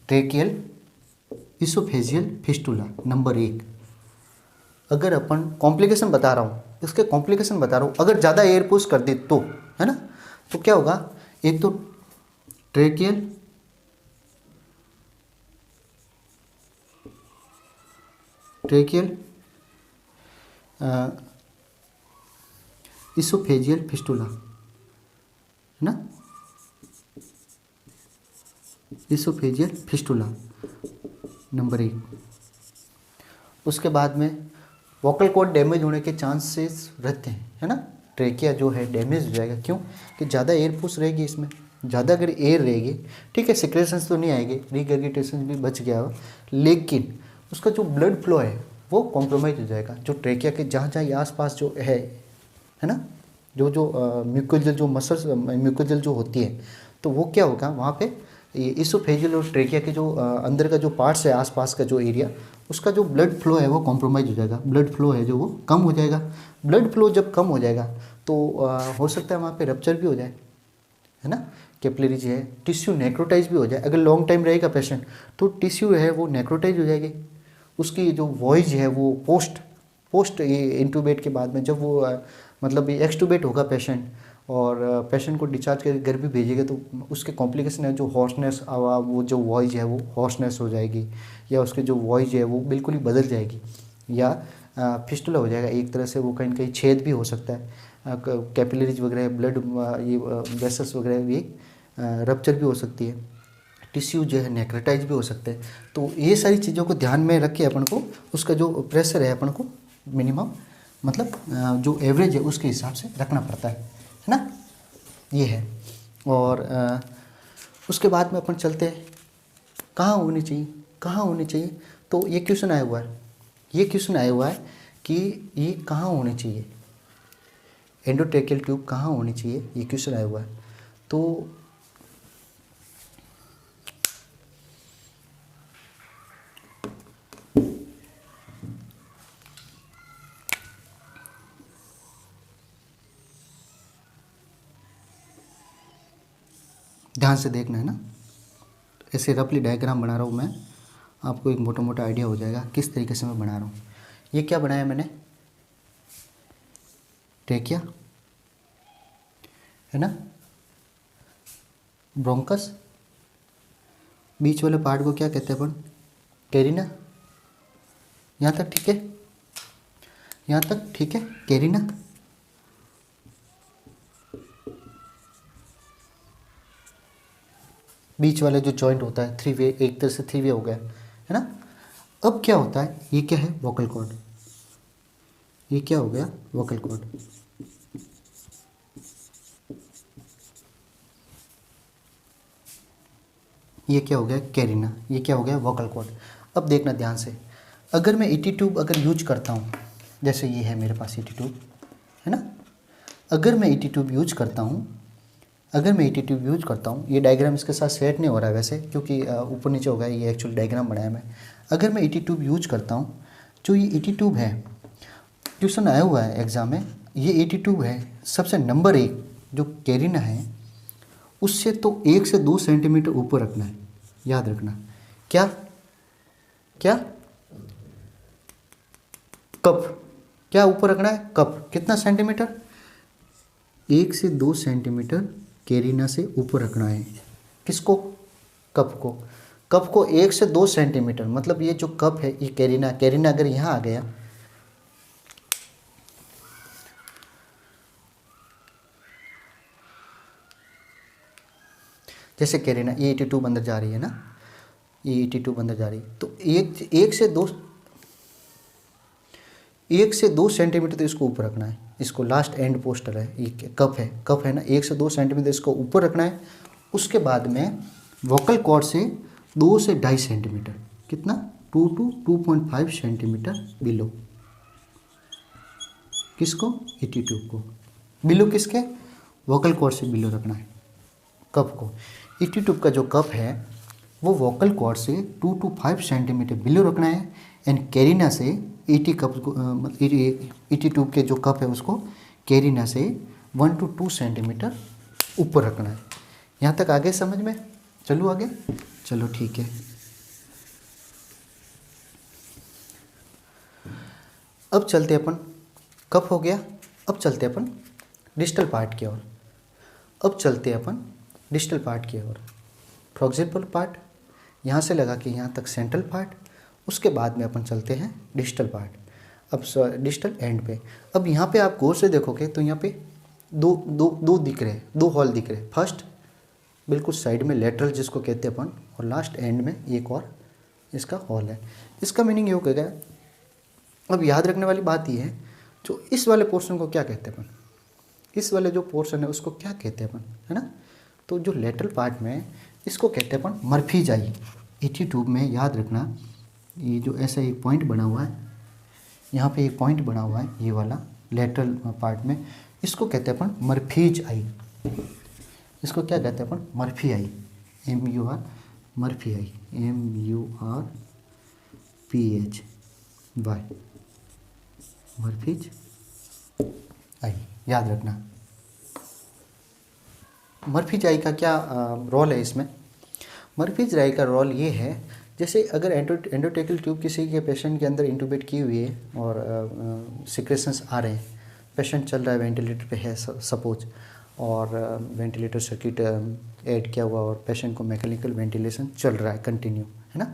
ट्रेकियल इसोफेजियल फिस्टुला। नंबर 1, अगर अपन कॉम्प्लिकेशन बता रहा हूँ, इसके कॉम्प्लिकेशन बता रहा हूँ, अगर ज़्यादा एयर पुश कर दे तो, है ना, तो क्या होगा, एक तो ट्रेकियल इसोफेजियल फिस्टुला, है ना, इसोफेजियल फिस्टुला नंबर 1। उसके बाद में वोकल कॉर्ड डैमेज होने के चांसेस रहते हैं, है ना, ट्रेकिया जो है डैमेज हो जाएगा, क्यों कि ज़्यादा एयर पुश रहेगी, इसमें ज़्यादा अगर एयर रहेगी, ठीक है, सिक्रेशंस तो नहीं आएगी, रीगर्गिटेशन भी बच गया हो, लेकिन उसका जो ब्लड फ्लो है वो कॉम्प्रोमाइज़ हो जाएगा। जो ट्रेकिया के जहाँ जहाँ आसपास जो है ना, जो म्यूकोजल जो मसल्स म्यूकोजल जो होती है, तो वो क्या होगा वहाँ पे, ये इसोफेजियल और ट्रेकिया के जो अंदर का जो पार्ट्स है, आसपास का जो एरिया, उसका जो ब्लड फ्लो है वो कॉम्प्रोमाइज़ हो जाएगा, ब्लड फ्लो है जो वो कम हो जाएगा। ब्लड फ्लो जब कम हो जाएगा तो हो सकता है वहाँ पे रप्चर भी हो जाए, है ना, कैपिलरी जो है, टिश्यू नेक्रोटाइज भी हो जाए। अगर लॉन्ग टाइम रहेगा पेशेंट तो टिश्यू है वो नेक्रोटाइज हो जाएगी, उसकी जो वॉइस है वो पोस्ट ये इंटूबेट के बाद में, जब वो मतलब एक्सटूबेट होगा पेशेंट और पेशेंट को डिस्चार्ज करके घर भी भेजेगा, तो उसके कॉम्प्लिकेशन है, जो हॉर्सनेस, वो जो वॉइस है वो हॉर्सनेस हो जाएगी, या उसकी जो वॉइस है वो बिल्कुल ही बदल जाएगी, या फिस्टुला हो जाएगा एक तरह से, वो कहीं कहीं छेद भी हो सकता है, कैपिलरीज वगैरह, ब्लड ये वेसल्स वगैरह भी रप्चर भी हो सकती है, टिश्यू जो है नेक्रोटाइज भी हो सकते हैं। तो ये सारी चीज़ों को ध्यान में रख के अपन को उसका जो प्रेशर है अपन को मिनिमम मतलब जो एवरेज है उसके हिसाब से रखना पड़ता है ना, ये है। और उसके बाद में अपन चलते हैं कहाँ होनी चाहिए, तो ये क्वेश्चन आया हुआ है कि ये कहाँ होनी चाहिए, एंडोट्रेकियल ट्यूब कहाँ होनी चाहिए, ये क्वेश्चन आया हुआ है। तो ध्यान से देखना है ना, ऐसे रफली डायग्राम बना रहा हूँ मैं, आपको एक मोटा मोटा आइडिया हो जाएगा किस तरीके से मैं बना रहा हूँ। ये क्या बनाया मैंने, ट्रेकिया है ना, ब्रोंकस, बीच वाले पार्ट को क्या कहते हैं अपन, कैरिना। यहाँ तक ठीक है, यहाँ तक ठीक है, कैरिना। बीच वाला जो जॉइंट होता है थ्री वे, एक तरह से थ्री वे हो गया है ना। अब क्या होता है, ये क्या है, वोकल कॉर्ड। ये क्या हो गया, वोकल कॉर्ड। ये क्या हो गया, कैरिना। ये क्या हो गया, वोकल कॉर्ड। अब देखना ध्यान से, अगर मैं ईटी ट्यूब अगर यूज करता हूँ, जैसे ये है मेरे पास ईटी ट्यूब है ना, अगर मैं ईटी ट्यूब यूज करता हूँ, अगर मैं ईटी ट्यूब यूज करता हूँ, ये डायग्राम इसके साथ सेट नहीं हो रहा है वैसे, क्योंकि ऊपर नीचे हो गया, ये एक्चुअल डायग्राम बनाया मैं। अगर मैं ईटी ट्यूब यूज करता हूँ, जो ये ईटी ट्यूब है, क्वेश्चन आया हुआ है एग्जाम में, ये ईटी ट्यूब है, सबसे नंबर 1 जो कैरिना है उससे तो 1 से 2 सेंटीमीटर ऊपर रखना है, याद रखना। क्या क्या, कप, क्या ऊपर रखना है, कप। कितना सेंटीमीटर, 1 से 2 सेंटीमीटर कैरिना से ऊपर रखना है। किसको, कप को। कप को 1 से 2 सेंटीमीटर, मतलब ये जो कप है ये कैरिना, कैरिना अगर यहाँ आ गया, जैसे कैरिना ये 82 अंदर जा रही है ना, ये 82 अंदर जा रही है, तो एक से 2 सेंटीमीटर तो इसको ऊपर रखना है। इसको लास्ट एंड पोस्टर है, ये कप है ना, 1 से 2 सेंटीमीटर इसको ऊपर रखना है। उसके बाद में वोकल कॉर्ड से 2 से 2.5 सेंटीमीटर, कितना, 2 to 2.5 सेंटीमीटर बिलो। किसको, 82 को। बिलो किसके, वोकल कॉर्ड से बिलो रखना है कप को। 82 का जो कप है वो वोकल कॉर्ड से 2 to 5 सेंटीमीटर बिलो रखना है, एंड कैरिना से 80 कप को 82 के जो कप है उसको कैरिना से 1 to 2 सेंटीमीटर ऊपर रखना है। यहाँ तक आगे समझ में, चलो आगे, चलो ठीक है। अब चलते अपन, कप हो गया, अब चलते अपन डिस्टल पार्ट की ओर। अब चलते अपन डिस्टल पार्ट की ओर। प्रोक्सिपल पार्ट यहाँ से लगा के यहाँ तक सेंट्रल पार्ट, उसके बाद में अपन चलते हैं डिस्टल पार्ट। अब डिस्टल एंड पे, अब यहाँ पे आप गौर से देखोगे तो यहाँ पे दो दिख रहे हैं, 2 हॉल दिख रहे हैं। फर्स्ट बिल्कुल साइड में लेटरल जिसको कहते हैं अपन, और लास्ट एंड में एक और इसका हॉल है। इसका मीनिंग ये हो गया, अब याद रखने वाली बात ये है, जो इस वाले पोर्शन को क्या कहते हैं अपन, इस वाले जो पोर्शन है उसको क्या कहते हैं अपन, है ना। तो जो लेटरल पार्ट में इसको कहते हैं अपन मर्फीज आई। 82 में याद रखना, ये जो ऐसा एक पॉइंट बना हुआ है, यहाँ पे एक पॉइंट बना हुआ है, ये वाला लेटरल पार्ट में, इसको कहते हैं अपन मर्फीज आई। इसको क्या कहते हैं अपन, मर्फी आई, MUR, मर्फी आई, MURPHY, मर्फीज आई, याद रखना। मर्फीज आई का क्या रोल है इसमें, मर्फीज आई का रोल ये है, जैसे अगर एंडोटेकल ट्यूब किसी के पेशेंट के अंदर इंटूबेट की हुई है और सिक्रेशंस आ रहे हैं, पेशेंट चल रहा है, वेंटिलेटर पे है सपोज, और वेंटिलेटर सर्किट ऐड किया हुआ और पेशेंट को मैकेनिकल वेंटिलेशन चल रहा है कंटिन्यू, है ना।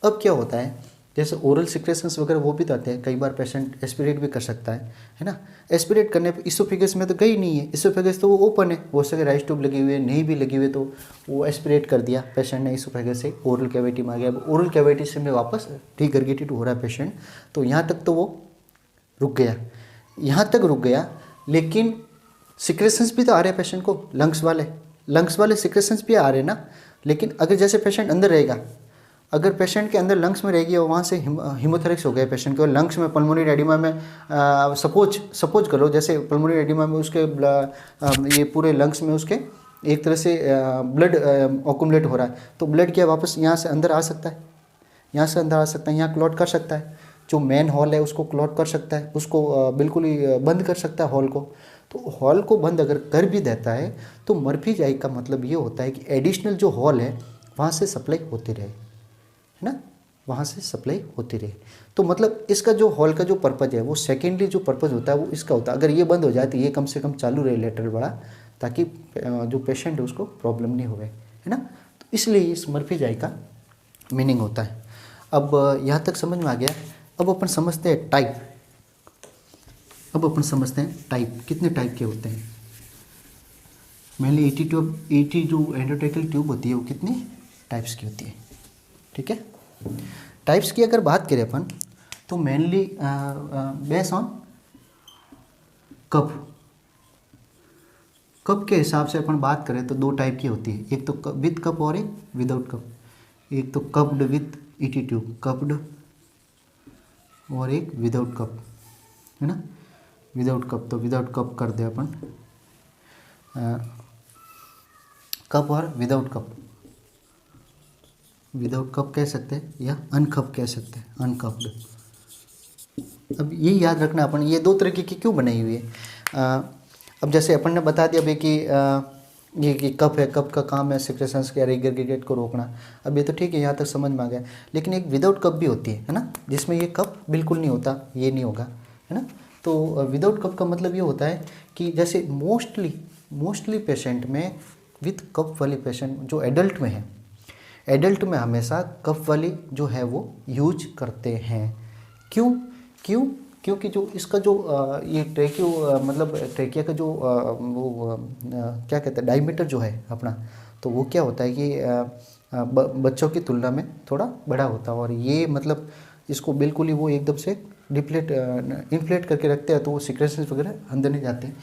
अब क्या होता है, जैसे ओरल सिक्रेशंस वगैरह वो भी तो आते हैं, कई बार पेशेंट एस्पिरेट भी कर सकता है ना। एस्पिरेट करने पे इसोफेगस में तो गई नहीं है, इसोफेगस तो वो ओपन है, हो सके राइस ट्यूब लगी हुई है, नहीं भी लगी हुई तो वो एस्पिरेट कर दिया पेशेंट ने इसोफेगस से, ओरल कैविटी में आ गया। अब ओरल कैविटी से में वापस रिगर्गेटेड हो रहा है पेशेंट, तो यहाँ तक तो वो रुक गया, यहाँ तक रुक गया, लेकिन सिक्रेशंस भी तो आ रहे हैं पेशेंट को, लंग्स वाले सिक्रेशंस भी आ रहे हैं ना। लेकिन अगर जैसे पेशेंट अंदर रहेगा, अगर पेशेंट के अंदर लंग्स में रहेगी और वहाँ से हीमोथेरेक्स हो गया पेशेंट के, और लंग्स में पल्मोनरी एडिमा में सपोज करो, जैसे पल्मोनरी एडिमा में उसके ये पूरे लंग्स में उसके एक तरह से ब्लड ऑक्यूमुलेट हो रहा है, तो ब्लड क्या वापस यहाँ से अंदर आ सकता है, यहाँ से अंदर आ सकता है, यहाँ क्लॉट कर सकता है, जो मेन हॉल है उसको क्लॉट कर सकता है, उसको बिल्कुल ही बंद कर सकता है हॉल को। तो हॉल को बंद अगर कर भी देता है तो मर्फीज आई का मतलब ये होता है कि एडिशनल जो हॉल है वहाँ से सप्लाई होती रहे, है ना। वहाँ से सप्लाई होती रहे। तो मतलब इसका जो हॉल का जो पर्पज़ है वो सेकेंडरी जो पर्पज़ होता है वो इसका होता है। अगर ये बंद हो जाए तो ये कम से कम चालू रहे लेटरल बड़ा, ताकि जो पेशेंट है उसको प्रॉब्लम नहीं होवे, है ना। तो इसलिए इस मर्फी जाई का मीनिंग होता है। अब यहाँ तक समझ में आ गया। अब अपन समझते हैं टाइप। अब अपन समझते हैं टाइप, कितने टाइप के होते हैं। मेनली 80 जो एंडोट्रेकियल ट्यूब होती है वो कितनी टाइप्स की होती है, ठीक है। टाइप्स की अगर बात करें अपन तो mainly base on cup. Cup के हिसाब से अपन बात करें तो 2 टाइप की होती है, एक तो विद कप और एक विदाउट कप। एक तो कप्ड विद ईटी ट्यूब, कप्ड, और एक विदाउट कप, है ना। विदाउट कप, तो विदाउट कप कर दे अपन, कप और विदाउट कप। विदाउट कप कह सकते हैं या अनकप कह सकते हैं, अनकप्ड। अब ये याद रखना अपन, ये 2 तरीके की क्यों बनाई हुई है। अब जैसे अपन ने बता दिया भाई कि ये कि कप है, कप का काम है सिक्रेशंस के रिगरगेट को रोकना। अब ये तो ठीक है, यहाँ तक समझ में आ गया। लेकिन एक विदाउट कप भी होती है ना, जिसमें ये कप बिल्कुल नहीं होता, ये नहीं होगा, है ना। तो विदाउट कप का मतलब ये होता है कि जैसे मोस्टली पेशेंट में विथ कप वाली पेशेंट जो एडल्ट में है, एडल्ट में हमेशा कप वाली जो है वो यूज करते हैं। क्योंकि जो इसका जो ये ट्रेकियो मतलब ट्रेकिया का जो क्या कहते हैं डायमीटर जो है अपना, तो वो क्या होता है कि बच्चों की तुलना में थोड़ा बड़ा होता है। और ये मतलब इसको बिल्कुल ही वो एकदम से इन्फ्लेट करके रखते हैं, तो वो सिक्रेशंस वगैरह अंदर नहीं जाते हैं।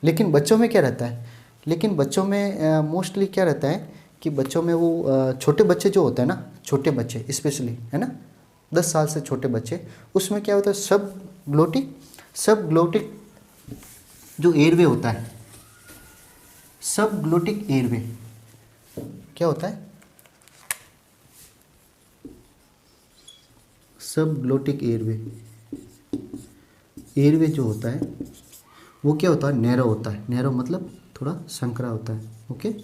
लेकिन बच्चों में क्या रहता है, लेकिन बच्चों में मोस्टली क्या रहता है कि बच्चों में वो छोटे बच्चे जो होते हैं ना, छोटे बच्चे स्पेशली, है ना, 10 साल से छोटे बच्चे, उसमें क्या होता है सब ग्लोटिक जो एयरवे होता है, सब ग्लोटिक एयरवे क्या होता है, सब ग्लोटिक एयरवे जो होता है वो क्या होता है, नैरो होता है। नैरो मतलब थोड़ा संकरा होता है, ओके।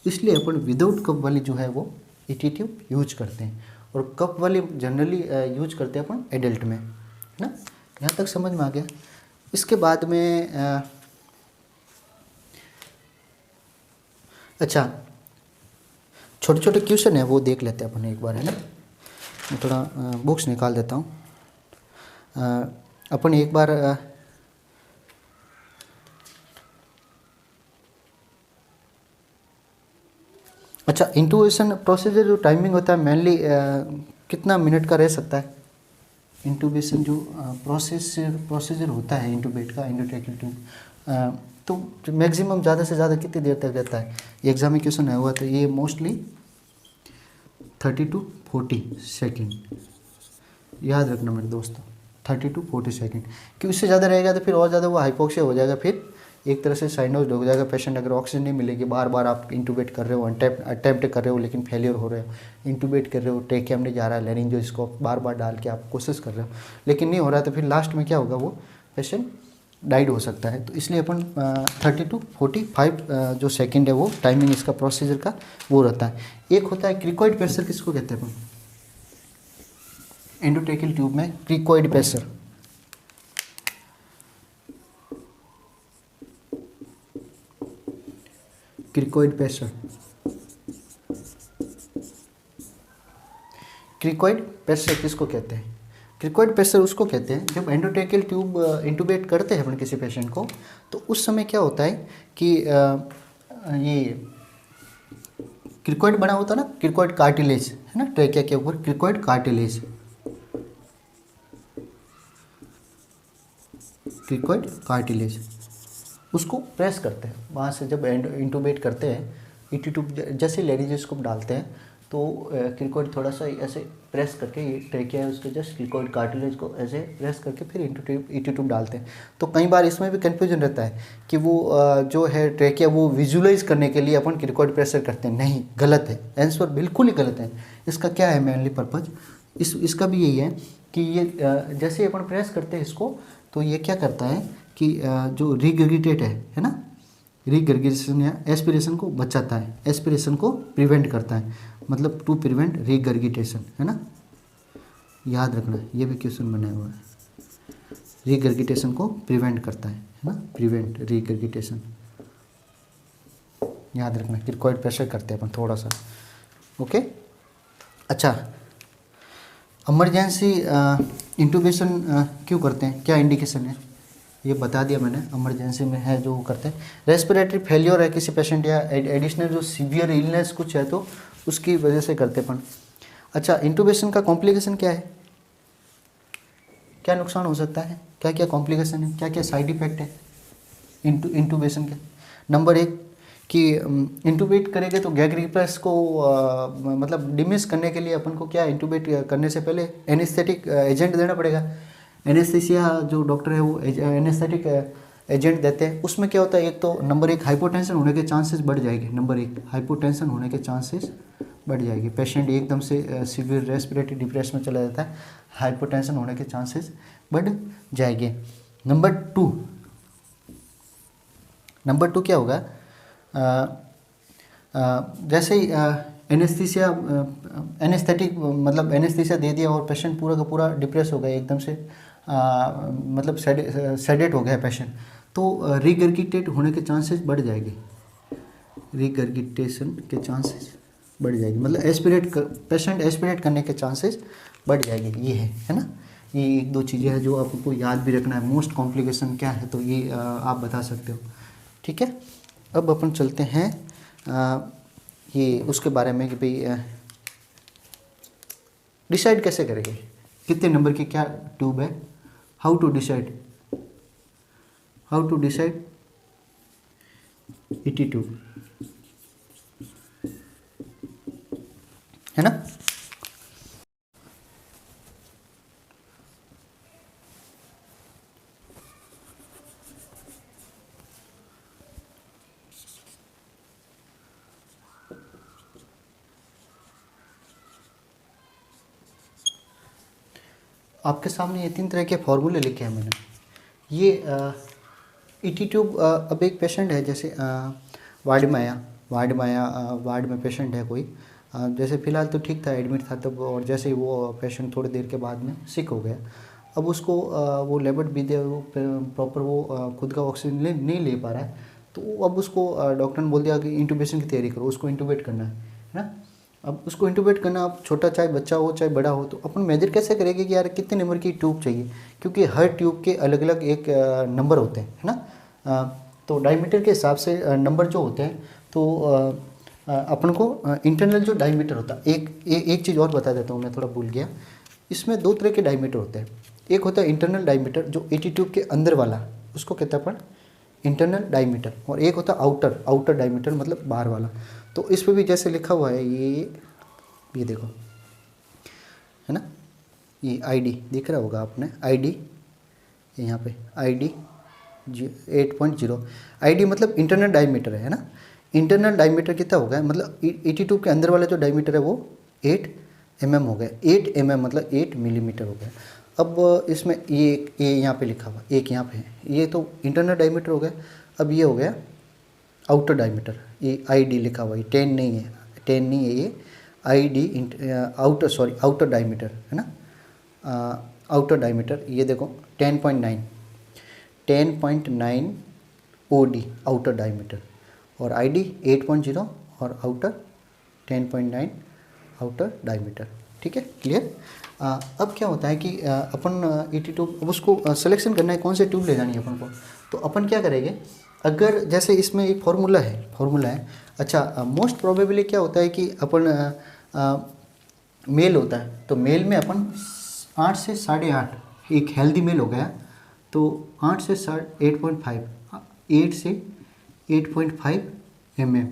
इसलिए अपन विदाउट कप वाली जो है वो ईटी ट्यूब यूज करते हैं, और कप वाली जनरली यूज करते हैं अपन एडल्ट में, है ना। यहाँ तक समझ में आ गया। इसके बाद में अच्छा, छोटे छोटे क्वेश्चन है वो देख लेते हैं अपन एक बार, है ना। मैं थोड़ा बुक्स निकाल देता हूँ। अपन एक बार अच्छा, इंटूबेशन प्रोसीजर जो टाइमिंग होता है मेनली कितना मिनट का रह सकता है। इंटूबेशन जो प्रोसीजर होता है इंटूबेट का, एंडोट्रेकियल ट्यूब, तो मैक्सिमम ज़्यादा से ज़्यादा कितनी देर तक रहता है। एग्जाम में क्वेश्चन है हुआ, तो ये मोस्टली 30 to 40 सेकेंड, याद रखना मेरे दोस्तों, 30 to 40 सेकेंड। क्योंकि इससे ज़्यादा रहेगा तो फिर और ज़्यादा वो हाइपोक्सिया हो जाएगा, फिर एक तरह से साइनोज हो जाएगा पेशेंट। अगर ऑक्सीजन नहीं मिलेगी, बार बार आप इंटूबेट कर रहे हो, अटैम्प्ट कर रहे हो लेकिन फेलियर हो रहे हो, इंटूबेट कर रहे हो, ट्रेकियम नहीं जा रहा है, लैरिंजियोस्कोप बार बार डाल के आप कोशिश कर रहे हो लेकिन नहीं हो रहा है, तो फिर लास्ट में क्या होगा, वो पेशेंट डाइड हो सकता है। तो इसलिए अपन 30 to 45 जो सेकेंड है वो टाइमिंग इसका प्रोसीजर का वो रहता है। एक होता है क्रिकॉइड प्रेशर, किसको कहते हैं अपन एंडोट्रेकियल ट्यूब में, cricoid pressure. Cricoid pressure, cricoid pressure किसको कहते हैं, क्रिकॉइड प्रेशर उसको कहते हैं जब एंडोट्रेकियल ट्यूब इंटूबेट करते हैं अपन किसी पेशेंट को, तो उस समय क्या होता है कि ये क्रिकॉइड बना होता है ना, क्रिकॉइड कार्टिलेज, है ना, ट्रेकिया के ऊपर क्रिकॉइड कार्टिलेज, क्रिकॉइड कार्टिलेज, उसको प्रेस करते हैं वहाँ से। जब इंटूबेट करते हैं, ईटी ट्यूब जैसे लैरिंजियोस्कोप डालते हैं, तो क्रिकॉइड थोड़ा सा ऐसे प्रेस करके, ये ट्रेकिया है उसके जस्ट क्रिकॉइड कार्टिलेज को ऐसे प्रेस करके फिर ईटी ट्यूब डालते हैं। तो कई बार इसमें भी कन्फ्यूजन रहता है कि वो जो है ट्रेकिया वो विजुलाइज करने के लिए अपन क्रिकॉइड प्रेशर करते हैं। नहीं, गलत है, आंसर बिल्कुल ही गलत है। इसका क्या है मेनली पर्पज, इसका भी यही है कि ये जैसे अपन प्रेस करते हैं इसको, तो ये क्या करता है कि जो रिगर्गिटेट है ना, रिगर्गिटेशन या एस्पिरेशन को बचाता है, एस्पिरेशन को प्रिवेंट करता है, मतलब टू प्रिवेंट रिगर्गिटेशन, है ना, याद रखना, ये भी क्वेश्चन बना हुआ है। रिगर्गिटेशन को प्रिवेंट करता है ना, प्रिवेंट रिगर्गिटेशन, याद रखना। क्रिकॉइड प्रेशर करते हैं अपन थोड़ा सा, ओके। अच्छा, इमरजेंसी इंटूबेशन क्यों करते हैं, क्या इंडिकेशन है, ये बता दिया मैंने। इमरजेंसी में है जो करते हैं, रेस्पिरेटरी फेलियर है किसी पेशेंट या एडिशनल जो सीवियर इलनेस कुछ है तो उसकी वजह से करते अपन। अच्छा, इंटूबेशन का कॉम्प्लिकेशन क्या है, क्या नुकसान हो सकता है, क्या क्या कॉम्प्लिकेशन है, क्या क्या साइड इफेक्ट है इंटूबेशन के। नंबर 1 कि इंटूबेट करेंगे तो गैग रिफ्लेक्स को मतलब डिमिस करने के लिए अपन को क्या, इंटूबेट करने से पहले एनेस्थेटिक एजेंट देना पड़ेगा। एनेस्थीसिया जो डॉक्टर है वो एनेस्थेटिक एजेंट देते हैं। उसमें क्या होता है, एक तो नंबर 1 हाइपोटेंशन होने के चांसेस बढ़ जाएंगे, नंबर 1 हाइपोटेंशन होने के चांसेस बढ़ जाएगी, पेशेंट एकदम से सीवियर रेस्पिरेटरी डिप्रेशन में चला जाता है, हाइपोटेंशन होने के चांसेस बढ़ जाएंगे। नंबर टू क्या होगा, जैसे ही एनेस्थीसिया एनेस्थेटिक मतलब एनेस्थीसिया दे दिया और पेशेंट पूरा का पूरा डिप्रेस हो गया एकदम से, मतलब सेडेट हो गया पेशेंट, तो रिगर्गिटेट होने के चांसेस बढ़ जाएंगे, रिगर्गिटेशन के चांसेस बढ़ जाएगी, मतलब पेशेंट एस्पिरेट करने के चांसेस बढ़ जाएंगे। ये है ना, ये 1-2 चीज़ें हैं जो आपको याद भी रखना है। मोस्ट कॉम्प्लिकेशन क्या है तो ये आप बता सकते हो, ठीक है। अब अपन चलते हैं ये उसके बारे में कि भाई डिसाइड कैसे करेंगे कितने नंबर की क्या ट्यूब है, how to decide ET tube, है ना। आपके सामने ये 3 तरह के फॉर्मूले लिखे हैं मैंने। ये ईटी ट्यूब, अब एक पेशेंट है जैसे वार्ड में पेशेंट है कोई, जैसे फ़िलहाल तो ठीक था, एडमिट था तब, और जैसे ही वो पेशेंट थोड़ी देर के बाद में सिक हो गया, अब उसको वो लेबर्ट भी दे, वो प्रॉपर वो खुद का ऑक्सीजन नहीं ले पा रहा है, तो अब उसको डॉक्टर ने बोल दिया कि इंटूबेशन की तैयारी करो, उसको इंटूबेट करना है ना। अब उसको इंटूबेट करना, अब छोटा चाहे बच्चा हो चाहे बड़ा हो, तो अपन मेजर कैसे करेंगे कि यार कितने नंबर की ट्यूब चाहिए, क्योंकि हर ट्यूब के अलग अलग एक नंबर होते हैं, है ना। तो डायमीटर के हिसाब से नंबर जो होते हैं, तो अपन को इंटरनल जो डायमीटर होता है, एक चीज़ और बता देता हूँ, मैं थोड़ा भूल गया, इसमें 2 तरह के डायमीटर होते हैं। एक होता है इंटरनल डायमीटर जो ईटी ट्यूब के अंदर वाला, उसको कहते हैं अपन इंटरनल डायमीटर, और एक होता है आउटर डायमीटर, मतलब बाहर वाला। तो इस पर भी जैसे लिखा हुआ है, ये देखो, है ना, ये आईडी दिख रहा होगा आपने, आईडी यहाँ पे आईडी 8.0, आईडी मतलब इंटरनल डायमीटर है ना। इंटरनल डायमीटर कितना हो गया, मतलब 82 के अंदर वाला जो डायमीटर है वो 8 mm हो गया, 8 mm मतलब 8 मिलीमीटर हो गया। अब इसमें ये यहाँ पे लिखा हुआ, एक यहाँ पे है, ये तो इंटरनल डायमीटर हो गया। अब ये हो गया आउटर डायमीटर, ये आईडी लिखा हुआ है, 10 नहीं है ये आईडी आउटर डायमीटर, है ना। आउटर डायमीटर ये देखो 10.9 ओडी आउटर डायमीटर, और आईडी 8.0 और आउटर 10.9 आउटर डायमीटर, ठीक है, क्लियर। अब क्या होता है कि अपन ईटी ट्यूब, अब उसको सिलेक्शन करना है कौन से ट्यूब ले जानी है अपन को, तो अपन क्या करेंगे, अगर जैसे इसमें एक फार्मूला है। अच्छा, मोस्ट प्रोबेबली क्या होता है कि अपन मेल होता है, तो मेल में अपन 8 से 8.5, एक हेल्दी मेल हो गया, तो 8 से 8.5, 8 से 8.5 mm,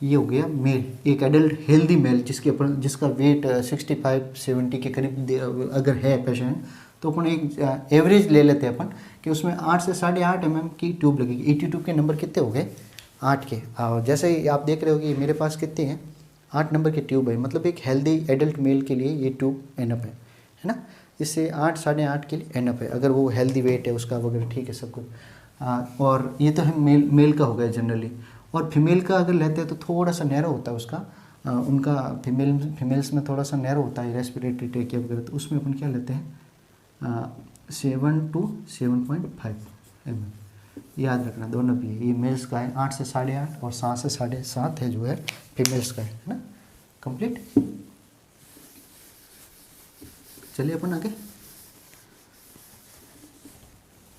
ये हो गया मेल, एक एडल्ट हेल्दी मेल जिसका वेट 65-70 के करीब अगर है पेशेंट, तो अपन एक एवरेज ले लेते हैं अपन कि उसमें 8 से 8.5 mm की ट्यूब लगेगी। ईटी ट्यूब के नंबर कितने हो गए, 8 के। और जैसे ही आप देख रहे हो कि मेरे पास कितने हैं, 8 नंबर की ट्यूब है, मतलब एक हेल्दी एडल्ट मेल के लिए ये ट्यूब एनअप है ना। इससे 8 साढ़े 8 के लिए एनअप है, अगर वो हेल्दी वेट है उसका वगैरह, ठीक है सब कुछ। और ये तो है मेल का हो गया जनरली। और फीमेल का अगर लेते हैं तो थोड़ा सा नैरो होता है उसका, उनका फीमेल्स में थोड़ा सा नैरो होता है रेस्पिरेटरी ट्रैकिया वगैरह, तो उसमें अपन क्या लेते हैं 7 to 7.5 mm। याद रखना दोनों भी है, ये मेल्स का है 8 से 8.5 और 7 से 7.5 है जो है फीमेल्स का है ना। कंप्लीट। चलिए अपन आगे।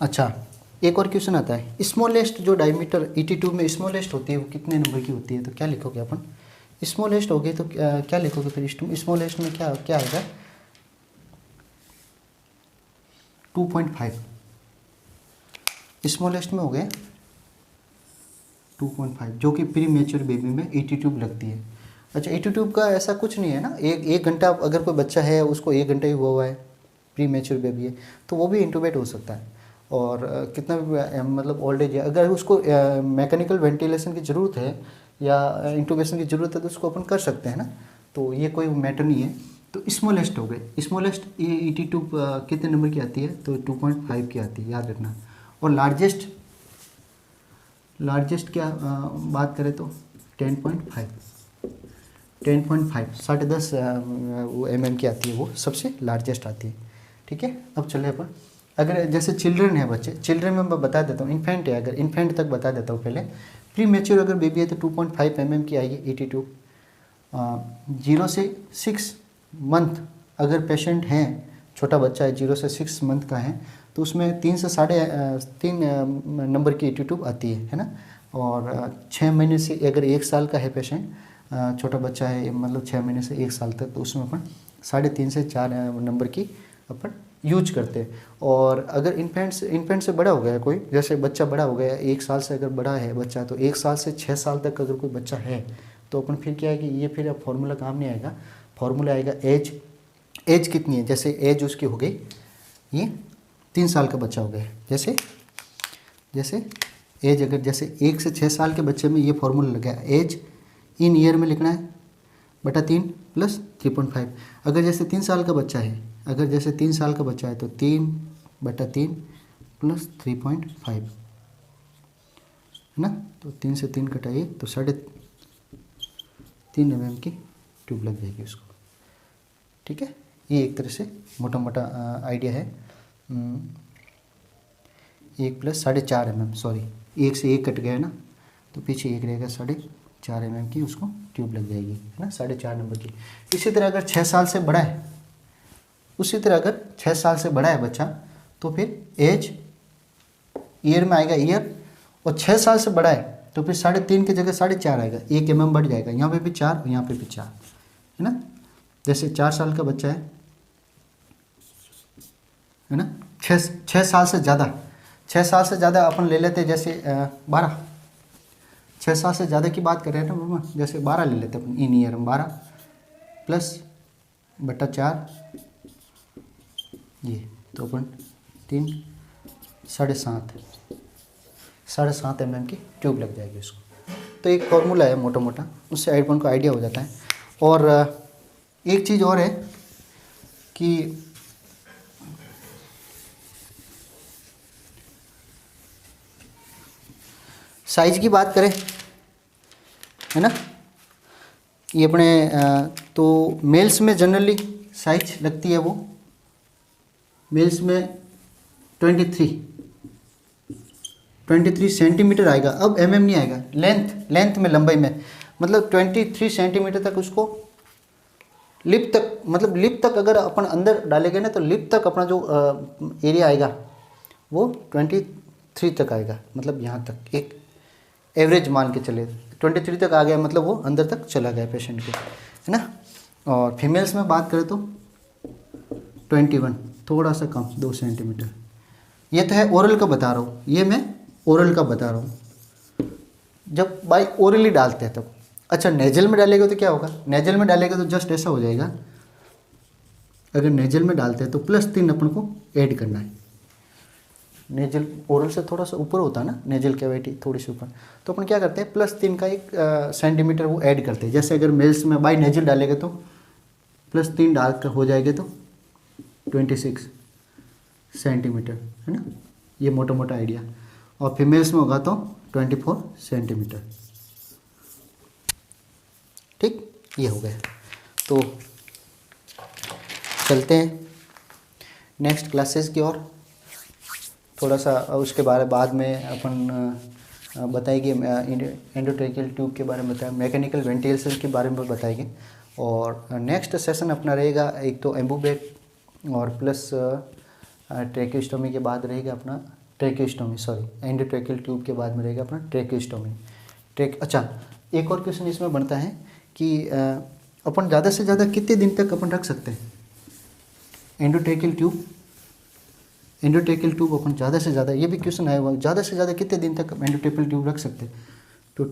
अच्छा, एक और क्वेश्चन आता है, स्मॉलेस्ट जो डायमीटर ईटी ट्यूब में स्मॉलेस्ट होती है वो कितने नंबर की होती है, तो क्या लिखोगे अपन? स्मॉलेस्ट हो गई तो क्या लिखोगे फिर? स्मॉलेस्ट में क्या क्या आएगा? 2.5 स्मॉलेस्ट में हो गया 2.5, जो कि प्री मेच्योर बेबी में ईटी ट्यूब लगती है। अच्छा, ईटी ट्यूब का ऐसा कुछ नहीं है ना, एक घंटा अगर कोई बच्चा है उसको 1 घंटा ही हुआ है, प्री मेच्योर बेबी है, तो वो भी इंटूबेट हो सकता है। और कितना भी मतलब ओल्ड एज है, अगर उसको मैकेनिकल वेंटिलेशन की ज़रूरत है या इंटूबेशन की ज़रूरत है तो उसको अपन कर सकते हैं ना, तो ये कोई मैटर नहीं है। तो स्मॉलेस्ट हो गए। स्मॉलेस्ट ये ईटी ट्यूब कितने नंबर की आती है? तो 2.5 की आती है, याद रखना। और लार्जेस्ट क्या बात करें तो 10.5 10.5 वो mm की आती है, वो सबसे लार्जेस्ट आती है। ठीक है, अब चले अपन अगर जैसे चिल्ड्रन है बच्चे, चिल्ड्रन में मैं बता देता हूँ, इन्फेंट है, अगर इन्फेंट तक बता देता हूँ पहले। प्री मेच्योर अगर बेबी है तो 2.5 mm की आएगी ईटी ट्यूब। 0 से 6 मंथ अगर पेशेंट हैं, छोटा बच्चा है 0 से 6 मंथ का है, तो उसमें 3 से 3.5 नंबर की ईटी ट्यूब आती है ना। और 6 महीने से अगर 1 साल का है पेशेंट, छोटा बच्चा है मतलब 6 महीने से 1 साल तक, तो उसमें अपन 3.5 से 4 नंबर की अपन यूज करते हैं। और अगर इन्फेंट से बड़ा हो गया कोई, जैसे बच्चा बड़ा हो गया 1 साल से अगर बड़ा है बच्चा, तो 1 साल से 6 साल तक अगर कोई बच्चा है तो अपन फिर क्या है कि ये फिर अब फॉर्मूला काम नहीं आएगा। फॉर्मूला आएगा एज कितनी है, जैसे एज उसकी हो गई, ये 3 साल का बच्चा हो गया, जैसे एज अगर जैसे 1 से 6 साल के बच्चे में ये फॉर्मूला लगा है, एज इन ईयर में लिखना है बटा 3 प्लस 3.5। अगर जैसे 3 साल का बच्चा है, तो 3/3 प्लस 3.5 है ना। तो 3 से 3 कटाइए तो 3.5 mm की ट्यूब लग जाएगी उसको। ठीक है, ये एक तरह से मोटा मोटा आइडिया है। 1 प्लस 4.5 mm, सॉरी 1 से 1 कट गया ना, तो पीछे 1 रहेगा, 4.5 mm की उसको ट्यूब लग जाएगी, है ना, 4.5 नंबर की। इसी तरह अगर 6 साल से बड़ा है, बच्चा, तो फिर एज ईयर में आएगा ईयर, और 6 साल से बड़ा है तो फिर 3.5 की जगह 4.5 आएगा, 1 mm बढ़ जाएगा, यहाँ पे भी 4 और यहाँ पे भी 4, है ना। जैसे 4 साल का बच्चा है ना, 6 साल से ज़्यादा अपन ले लेते हैं, जैसे 12, 6 साल से ज़्यादा की बात कर रहे हैं ना मामा, जैसे 12 ले लेते हैं अपन, इन ईयर में 12 प्लस बटा 4 ये, तो अपन 3 7.5 mm की ट्यूब लग जाएगी उसको। तो एक फॉर्मूला है मोटा मोटा, उससे अपन को आइडिया हो जाता है। और एक चीज़ और है कि साइज की बात करें, है ना, ये अपने तो मेल्स में जनरली साइज लगती है, वो मेल्स में 23 सेंटीमीटर आएगा। अब mm नहीं आएगा, लेंथ में, लंबाई में, मतलब 23 सेंटीमीटर तक उसको लिप तक अगर अपन अंदर डालेंगे ना, तो लिप तक अपना जो एरिया आएगा वो 23 तक आएगा, मतलब यहाँ तक एक एवरेज मान के चले, 23 तक आ गया मतलब वो अंदर तक चला गया पेशेंट के, है ना। और फीमेल्स में बात करें तो 21, थोड़ा सा कम 2 सेंटीमीटर। ये तो है ओरल का बता रहा हूँ, ये मैं ओरल का बता रहा हूँ, जब बाई ओरली डालते हैं तब। अच्छा, नेजल में डालेगा तो क्या होगा? नेजल में डालेगा तो जस्ट ऐसा हो जाएगा, अगर नेजल में डालते हैं तो +3 अपन को ऐड करना है। नेजल ओरल से थोड़ा सा ऊपर होता है ना, नेजल कैविटी थोड़ी सी ऊपर, तो अपन क्या करते हैं +3 का 1 सेंटीमीटर वो ऐड करते हैं। जैसे अगर मेल्स में बाई नेजल डालेंगे तो +3 डाल कर हो जाएगा तो 26 सेंटीमीटर, है ना। ये मोटा मोटा आइडिया। और फीमेल्स में होगा तो 24 सेंटीमीटर। ठीक, ये हो गया। तो चलते हैं नेक्स्ट क्लासेस की ओर। थोड़ा सा उसके बारे बाद में अपन बताएंगे, एंडोट्रेकियल ट्यूब के बारे में बताएं, मैकेनिकल वेंटिलेशन के बारे में बताएंगे। और नेक्स्ट सेशन अपना रहेगा एक तो एम्बूबेट और प्लस ट्रेकियोस्टोमी के बाद रहेगा अपना ट्रेकियोस्टोमी, सॉरी एंडोट्रेकियल ट्यूब के बाद में रहेगा अपना ट्रेकियोस्टोमी। अच्छा, एक और क्वेश्चन इसमें बनता है कि अपन ज़्यादा से ज़्यादा कितने दिन तक अपन रख सकते हैं एंडोट्रेकियल ट्यूब। एंडोट्रेकियल ट्यूब अपन ज़्यादा से ज़्यादा, ये भी क्वेश्चन आया हुआ, ज़्यादा से ज़्यादा कितने दिन तक एंडोट्रेकियल ट्यूब रख सकते हैं? तो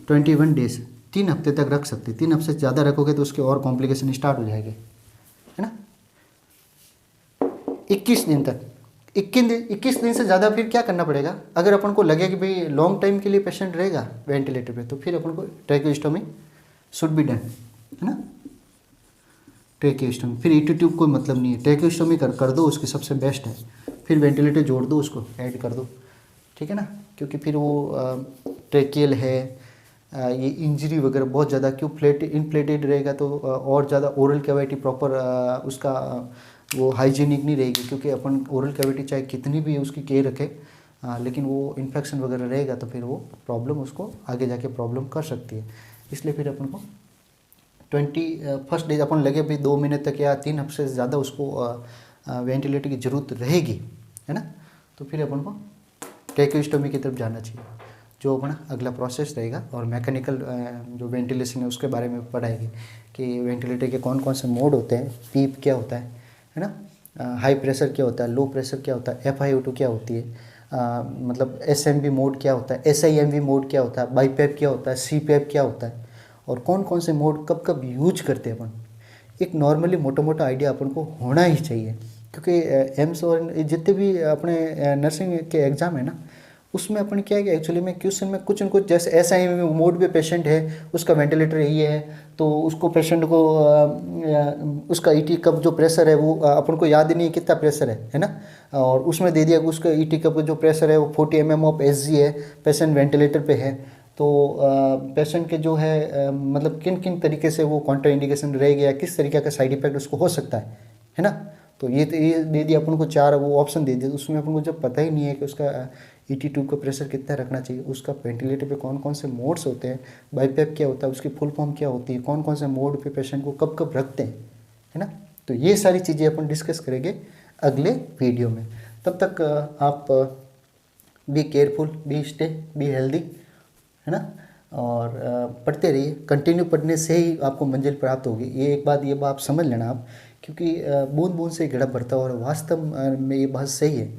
21 डेज, 3 हफ्ते तक रख सकते। 3 हफ्ते से ज़्यादा रखोगे तो उसके और कॉम्प्लिकेशन स्टार्ट हो जाएंगे, है ना। 21 दिन तक, 21 दिन से ज़्यादा फिर क्या करना पड़ेगा? अगर अपन को लगे कि भाई लॉन्ग टाइम के लिए पेशेंट रहेगा वेंटिलेटर पे, तो फिर अपन को ट्रेकियोस्टोमी शुड बी डन, है ना। ट्रेकियोस्टोमी, फिर ईटी ट्यूब कोई मतलब नहीं है, ट्रेकियोस्टोमी कर दो, उसकी सबसे बेस्ट है। फिर वेंटिलेटर जोड़ दो, उसको ऐड कर दो, ठीक है ना। क्योंकि फिर वो ट्रेकियल है, ये इंजरी वगैरह बहुत ज़्यादा, क्यों इनफ्लेटेड रहेगा तो और ज़्यादा ओरल कैविटी प्रॉपर उसका वो हाइजीनिक नहीं रहेगी। क्योंकि अपन ओरल कैविटी चाहे कितनी भी उसकी केयर रखें, लेकिन वो इन्फेक्शन वगैरह रहेगा तो फिर वो प्रॉब्लम उसको आगे जाके प्रॉब्लम कर सकती है। इसलिए फिर अपन को 21 डेज अपन लगे भी 2 महीने तक या 3 हफ्ते से ज़्यादा उसको वेंटिलेटर की ज़रूरत रहेगी, है ना। तो फिर अपन को ट्रेकियोस्टोमी की तरफ जाना चाहिए, जो अपना अगला प्रोसेस रहेगा। और मैकेनिकल जो वेंटिलेशन है उसके बारे में पढ़ाएगी कि वेंटिलेटर के कौन कौन से मोड होते हैं, पीप क्या होता है ना, हाई प्रेशर क्या होता है, लो प्रेशर क्या होता है, FiO2 क्या होती है, मतलब SMV मोड क्या होता है, SIMV मोड क्या होता है, बाईपेप क्या होता है, CPAP क्या होता है, और कौन कौन से मोड कब कब यूज करते हैं अपन। एक नॉर्मली मोटा मोटा आइडिया अपन को होना ही चाहिए। क्योंकि एम्स और जितने भी अपने नर्सिंग के एग्ज़ाम है ना, उसमें अपन क्या है कि एक्चुअली में क्वेश्चन में कुछ न कुछ, जैसे ऐसा ही मोड पे पेशेंट है, उसका वेंटिलेटर यही है, तो उसको पेशेंट को उसका ईटी कप जो प्रेशर है वो अपन को याद ही नहीं है कितना प्रेशर है ना। और उसमें दे दिया कि उसका ईटी कप जो प्रेशर है वो 40 mm ऑफ SG है, पेशेंट वेंटिलेटर पे है। तो पेशेंट के जो है मतलब किन किन तरीके से वो काउंटर इंडिकेशन रहेगा या किस तरीके का साइड इफेक्ट उसको हो सकता है ना। तो ये दे दिया अपन को 4 वो ऑप्शन दे दिए, उसमें अपन को जब पता ही नहीं है कि उसका ईटी ट्यूब का प्रेशर कितना रखना चाहिए, उसका वेंटिलेटर पे कौन कौन से मोड्स होते हैं, बाईपेप क्या होता है, उसकी फुल फॉर्म क्या होती है, कौन कौन से मोड पे पेशेंट को कब कब रखते हैं, है ना। तो ये सारी चीज़ें अपन डिस्कस करेंगे अगले वीडियो में। तब तक आप be careful, be stay, be healthy, है ना। और पढ़ते रहिए, कंटिन्यू पढ़ने से ही आपको मंजिल प्राप्त होगी। ये बात समझ लेना आप, क्योंकि बूंद बूंद से घड़ा भरता है। और वास्तव में ये बात सही है।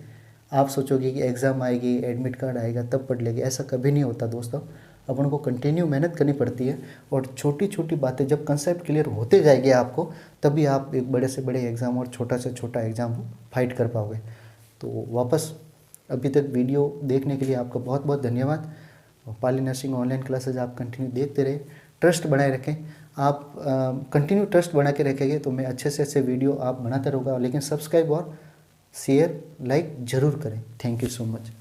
आप सोचोगे कि एग्ज़ाम आएगी, एडमिट कार्ड आएगा तब पढ़ लेंगे, ऐसा कभी नहीं होता दोस्तों। अपन को कंटिन्यू मेहनत करनी पड़ती है। और छोटी छोटी बातें जब कंसेप्ट क्लियर होते जाएंगे आपको, तभी आप एक बड़े से बड़े एग्ज़ाम और छोटा से छोटा एग्ज़ाम फाइट कर पाओगे। तो वापस अभी तक वीडियो देखने के लिए आपका बहुत बहुत धन्यवाद। पाली नर्सिंग ऑनलाइन क्लासेज आप कंटिन्यू देखते रहे, ट्रस्ट बनाए रखें। आप कंटिन्यू ट्रस्ट बना के रखेंगे तो मैं अच्छे से अच्छे वीडियो आप बनाते रहूँगा। लेकिन सब्सक्राइब और शेयर लाइक ज़रूर करें। Thank you so much.